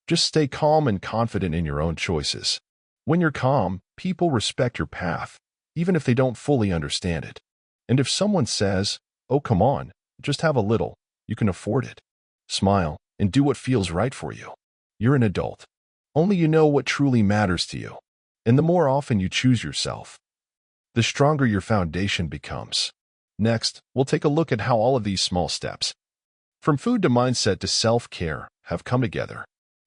Just stay calm and confident in your own choices. When you're calm, people respect your path, even if they don't fully understand it. And if someone says, "Oh, come on, just have a little," you can afford it. Smile and do what feels right for you. You're an adult. Only you know what truly matters to you. And the more often you choose yourself, the stronger your foundation becomes. Next, we'll take a look at how all of these small steps, from food to mindset to self-care, have come together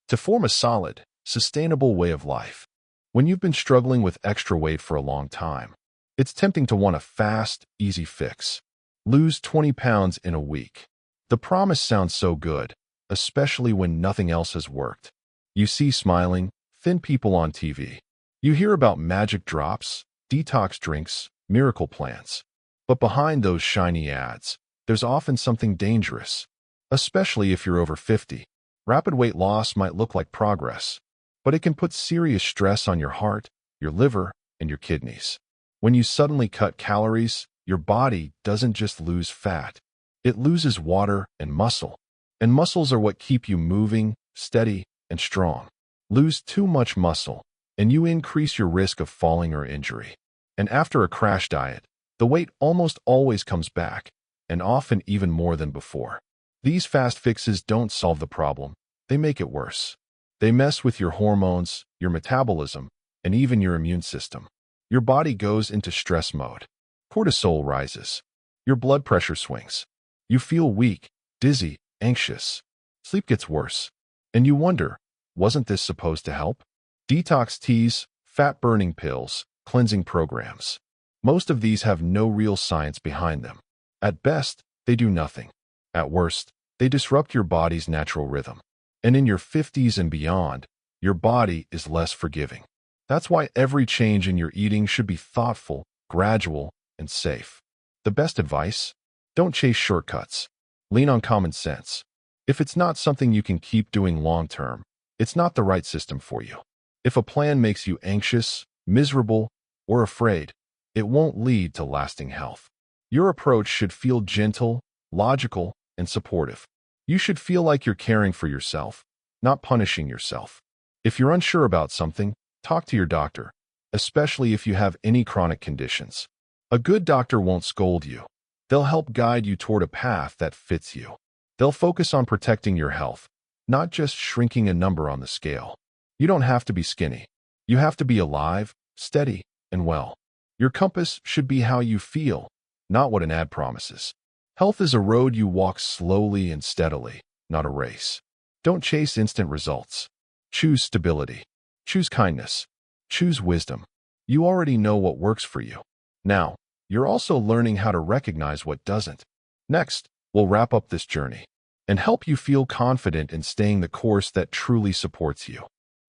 to form a solid, sustainable way of life. When you've been struggling with extra weight for a long time, it's tempting to want a fast, easy fix. Lose 20 pounds in a week. The promise sounds so good, especially when nothing else has worked. You see smiling, thin people on TV. You hear about magic drops, detox drinks, miracle plans. But behind those shiny ads, there's often something dangerous, especially if you're over 50. Rapid weight loss might look like progress, but it can put serious stress on your heart, your liver, and your kidneys. When you suddenly cut calories, your body doesn't just lose fat. It loses water and muscle. And muscles are what keep you moving, steady, and strong. Lose too much muscle, and you increase your risk of falling or injury. And after a crash diet, the weight almost always comes back, and often even more than before. These fast fixes don't solve the problem. They make it worse. They mess with your hormones, your metabolism, and even your immune system. Your body goes into stress mode. Cortisol rises. Your blood pressure swings. You feel weak, dizzy, anxious. Sleep gets worse. And you wonder, wasn't this supposed to help? Detox teas, fat-burning pills, cleansing programs. Most of these have no real science behind them. At best, they do nothing. At worst, they disrupt your body's natural rhythm. And in your 50s and beyond, your body is less forgiving. That's why every change in your eating should be thoughtful, gradual, and safe. The best advice? Don't chase shortcuts. Lean on common sense. If it's not something you can keep doing long-term, it's not the right system for you. If a plan makes you anxious, miserable, or afraid, it won't lead to lasting health. Your approach should feel gentle, logical, and supportive. You should feel like you're caring for yourself, not punishing yourself. If you're unsure about something, talk to your doctor, especially if you have any chronic conditions. A good doctor won't scold you. They'll help guide you toward a path that fits you. They'll focus on protecting your health, not just shrinking a number on the scale. You don't have to be skinny. You have to be alive, steady, and well. Your compass should be how you feel, not what an ad promises. Health is a road you walk slowly and steadily, not a race. Don't chase instant results. Choose stability. Choose kindness. Choose wisdom. You already know what works for you. Now, you're also learning how to recognize what doesn't. Next, we'll wrap up this journey and help you feel confident in staying the course that truly supports you.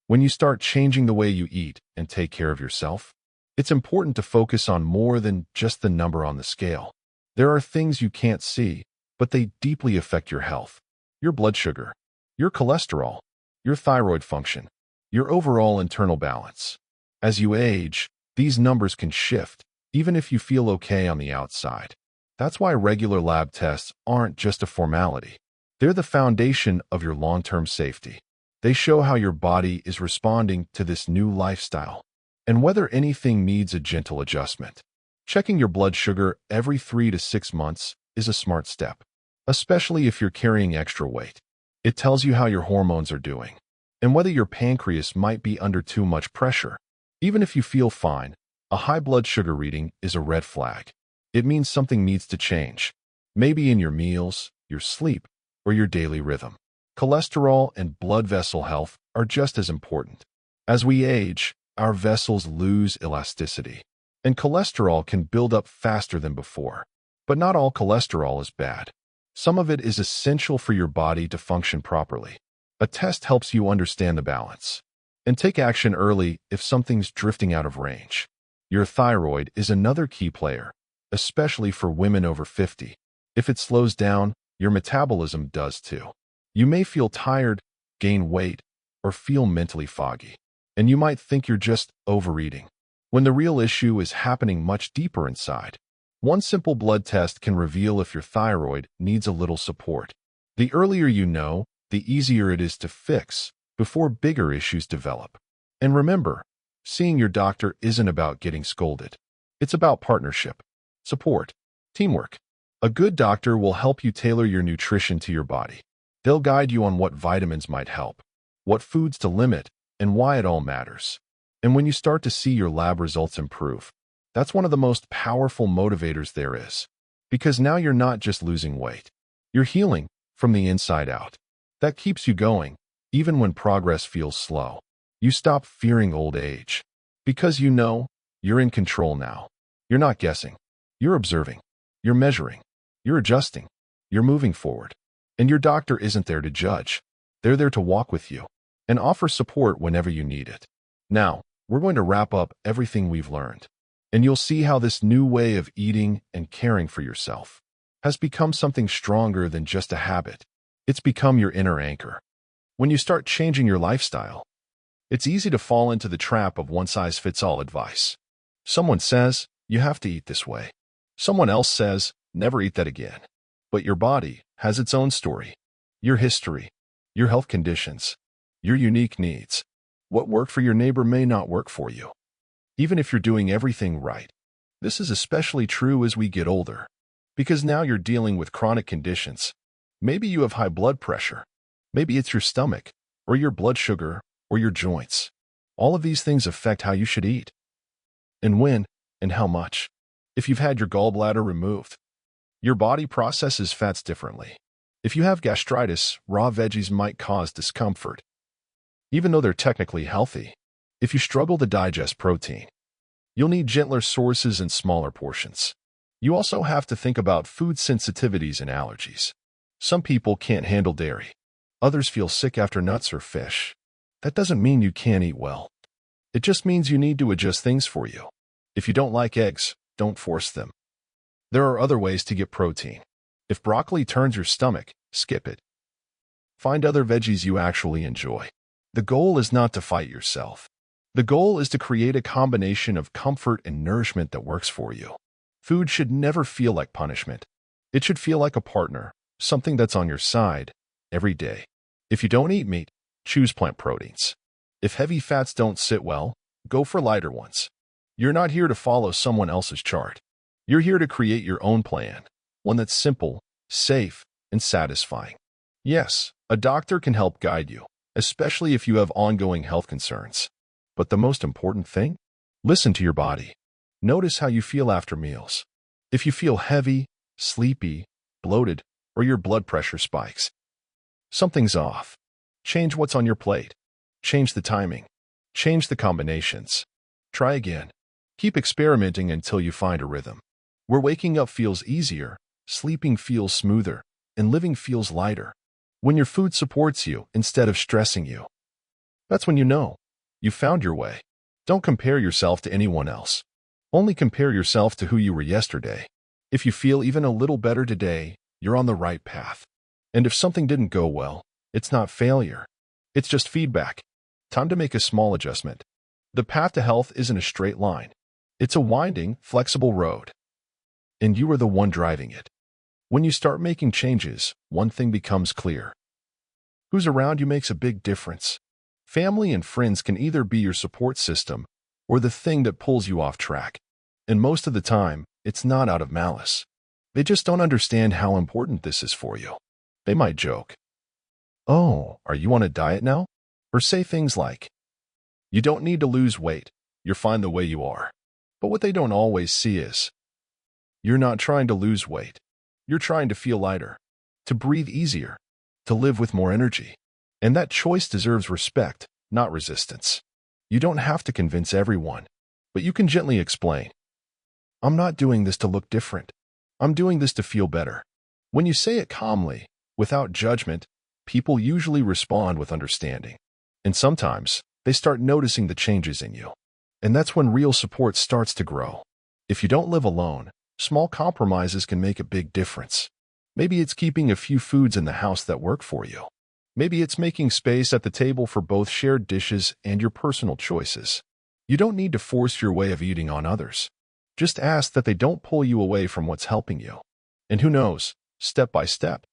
When you start changing the way you eat and take care of yourself, it's important to focus on more than just the number on the scale. There are things you can't see, but they deeply affect your health. Your blood sugar, your cholesterol, your thyroid function, your overall internal balance. As you age, these numbers can shift, even if you feel okay on the outside. That's why regular lab tests aren't just a formality. They're the foundation of your long-term safety. They show how your body is responding to this new lifestyle and whether anything needs a gentle adjustment. Checking your blood sugar every 3 to 6 months is a smart step, especially if you're carrying extra weight. It tells you how your hormones are doing and whether your pancreas might be under too much pressure. Even if you feel fine, a high blood sugar reading is a red flag. It means something needs to change, maybe in your meals, your sleep, or your daily rhythm. Cholesterol and blood vessel health are just as important. As we age, our vessels lose elasticity, and cholesterol can build up faster than before. But not all cholesterol is bad. Some of it is essential for your body to function properly. A test helps you understand the balance and take action early if something's drifting out of range. Your thyroid is another key player, especially for women over 50. If it slows down, your metabolism does too. You may feel tired, gain weight, or feel mentally foggy, and you might think you're just overeating, when the real issue is happening much deeper inside. One simple blood test can reveal if your thyroid needs a little support. The earlier you know, the easier it is to fix before bigger issues develop. And remember, seeing your doctor isn't about getting scolded. It's about partnership, support, teamwork. A good doctor will help you tailor your nutrition to your body. They'll guide you on what vitamins might help, what foods to limit, and why it all matters. And when you start to see your lab results improve, that's one of the most powerful motivators there is. Because now you're not just losing weight. You're healing from the inside out. That keeps you going, even when progress feels slow. You stop fearing old age. Because you know, you're in control now. You're not guessing. You're observing. You're measuring. You're adjusting. You're moving forward. And your doctor isn't there to judge. They're there to walk with you and offer support whenever you need it. Now, we're going to wrap up everything we've learned, and you'll see how this new way of eating and caring for yourself has become something stronger than just a habit. It's become your inner anchor. When you start changing your lifestyle, it's easy to fall into the trap of one-size-fits-all advice. Someone says, you have to eat this way. Someone else says, never eat that again. But your body has its own story, your history, your health conditions, your unique needs. What worked for your neighbor may not work for you, even if you're doing everything right. This is especially true as we get older, because now you're dealing with chronic conditions. Maybe you have high blood pressure. Maybe it's your stomach, or your blood sugar, or your joints. All of these things affect how you should eat, and when, and how much. If you've had your gallbladder removed, your body processes fats differently. If you have gastritis, raw veggies might cause discomfort, even though they're technically healthy. If you struggle to digest protein, you'll need gentler sources and smaller portions. You also have to think about food sensitivities and allergies. Some people can't handle dairy. Others feel sick after nuts or fish. That doesn't mean you can't eat well. It just means you need to adjust things for you. If you don't like eggs, don't force them. There are other ways to get protein. If broccoli turns your stomach, skip it. Find other veggies you actually enjoy. The goal is not to fight yourself. The goal is to create a combination of comfort and nourishment that works for you. Food should never feel like punishment. It should feel like a partner, something that's on your side every day. If you don't eat meat, choose plant proteins. If heavy fats don't sit well, go for lighter ones. You're not here to follow someone else's chart. You're here to create your own plan, one that's simple, safe, and satisfying. Yes, a doctor can help guide you, especially if you have ongoing health concerns. But the most important thing? Listen to your body. Notice how you feel after meals. If you feel heavy, sleepy, bloated, or your blood pressure spikes, something's off. Change what's on your plate. Change the timing. Change the combinations. Try again. Keep experimenting until you find a rhythm where waking up feels easier, sleeping feels smoother, and living feels lighter. When your food supports you instead of stressing you, that's when you know you found your way. Don't compare yourself to anyone else. Only compare yourself to who you were yesterday. If you feel even a little better today, you're on the right path. And if something didn't go well, it's not failure. It's just feedback. Time to make a small adjustment. The path to health isn't a straight line. It's a winding, flexible road. And you are the one driving it. When you start making changes, one thing becomes clear. Who's around you makes a big difference. Family and friends can either be your support system or the thing that pulls you off track. And most of the time, it's not out of malice. They just don't understand how important this is for you. They might joke, "Oh, are you on a diet now?" Or say things like, "You don't need to lose weight. You're fine the way you are." But what they don't always see is, you're not trying to lose weight. You're trying to feel lighter, to breathe easier, to live with more energy. And that choice deserves respect, not resistance. You don't have to convince everyone, but you can gently explain, "I'm not doing this to look different. I'm doing this to feel better." When you say it calmly, without judgment, people usually respond with understanding. And sometimes, they start noticing the changes in you. And that's when real support starts to grow. If you don't live alone, small compromises can make a big difference. Maybe it's keeping a few foods in the house that work for you. Maybe it's making space at the table for both shared dishes and your personal choices. You don't need to force your way of eating on others. Just ask that they don't pull you away from what's helping you. And who knows, step by step,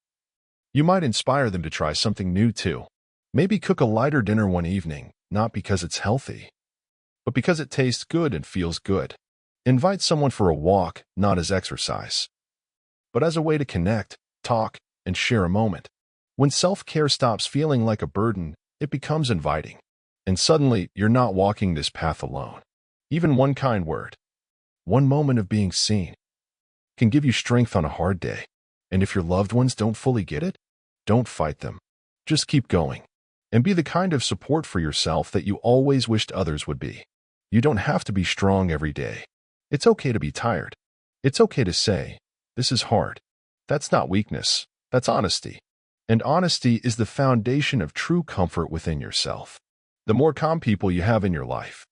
you might inspire them to try something new too. Maybe cook a lighter dinner one evening, not because it's healthy, but because it tastes good and feels good. Invite someone for a walk, not as exercise, but as a way to connect, talk, and share a moment. When self-care stops feeling like a burden, it becomes inviting. And suddenly, you're not walking this path alone. Even one kind word, one moment of being seen, can give you strength on a hard day. And if your loved ones don't fully get it, don't fight them. Just keep going. And be the kind of support for yourself that you always wished others would be. You don't have to be strong every day. It's okay to be tired. It's okay to say, "This is hard." That's not weakness. That's honesty. And honesty is the foundation of true comfort within yourself. The more calm people you have in your life,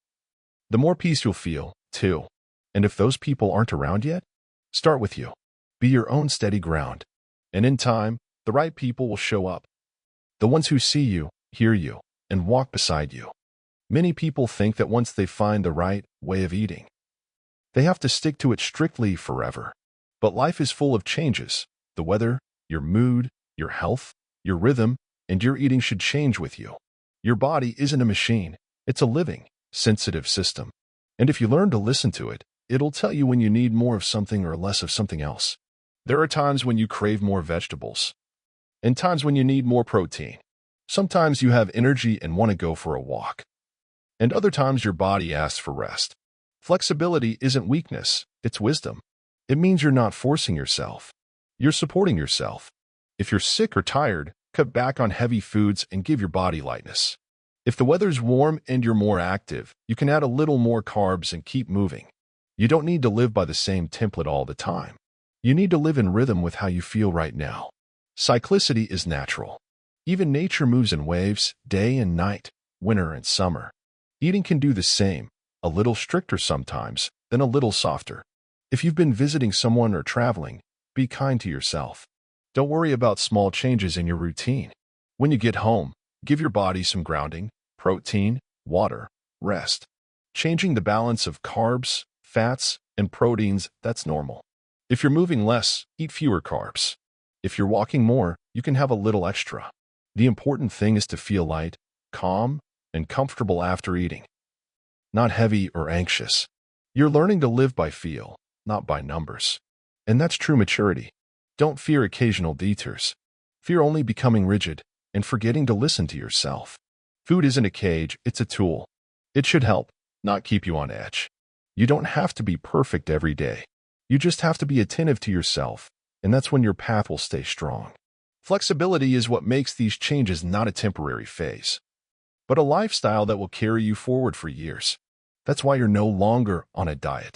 the more peace you'll feel, too. And if those people aren't around yet, start with you. Be your own steady ground. And in time, the right people will show up. The ones who see you, hear you, and walk beside you. Many people think that once they find the right way of eating, they have to stick to it strictly forever. But life is full of changes. The weather, your mood, your health, your rhythm, and your eating should change with you. Your body isn't a machine. It's a living, sensitive system. And if you learn to listen to it, it'll tell you when you need more of something or less of something else. There are times when you crave more vegetables, and times when you need more protein. Sometimes you have energy and want to go for a walk, and other times your body asks for rest. Flexibility isn't weakness, it's wisdom. It means you're not forcing yourself. You're supporting yourself. If you're sick or tired, cut back on heavy foods and give your body lightness. If the weather's warm and you're more active, you can add a little more carbs and keep moving. You don't need to live by the same template all the time. You need to live in rhythm with how you feel right now. Cyclicity is natural. Even nature moves in waves, day and night, winter and summer. Eating can do the same, a little stricter sometimes, then a little softer. If you've been visiting someone or traveling, be kind to yourself. Don't worry about small changes in your routine. When you get home, give your body some grounding, protein, water, rest. Changing the balance of carbs, fats, and proteins, that's normal. If you're moving less, eat fewer carbs. If you're walking more, you can have a little extra. The important thing is to feel light, calm, and comfortable after eating. Not heavy or anxious. You're learning to live by feel, not by numbers. And that's true maturity. Don't fear occasional detours. Fear only becoming rigid and forgetting to listen to yourself. Food isn't a cage, it's a tool. It should help, not keep you on edge. You don't have to be perfect every day. You just have to be attentive to yourself, and that's when your path will stay strong. Flexibility is what makes these changes not a temporary phase, but a lifestyle that will carry you forward for years. That's why you're no longer on a diet.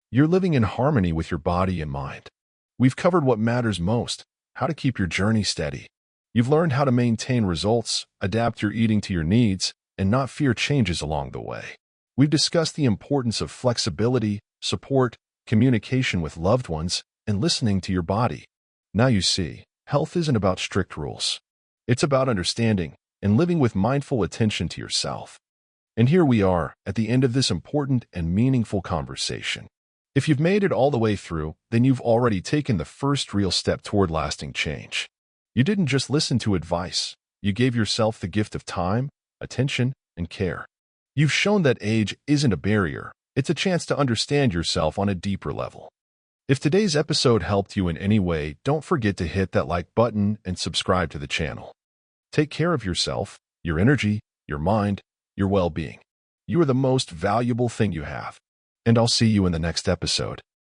You're living in harmony with your body and mind. We've covered what matters most, how to keep your journey steady. You've learned how to maintain results, adapt your eating to your needs, and not fear changes along the way. We've discussed the importance of flexibility, support, communication with loved ones, and listening to your body. Now you see, health isn't about strict rules. It's about understanding and living with mindful attention to yourself. And here we are, at the end of this important and meaningful conversation. If you've made it all the way through, then you've already taken the first real step toward lasting change. You didn't just listen to advice. You gave yourself the gift of time, attention, and care. You've shown that age isn't a barrier. It's a chance to understand yourself on a deeper level. If today's episode helped you in any way, don't forget to hit that like button and subscribe to the channel. Take care of yourself, your energy, your mind, your well-being. You are the most valuable thing you have. And I'll see you in the next episode.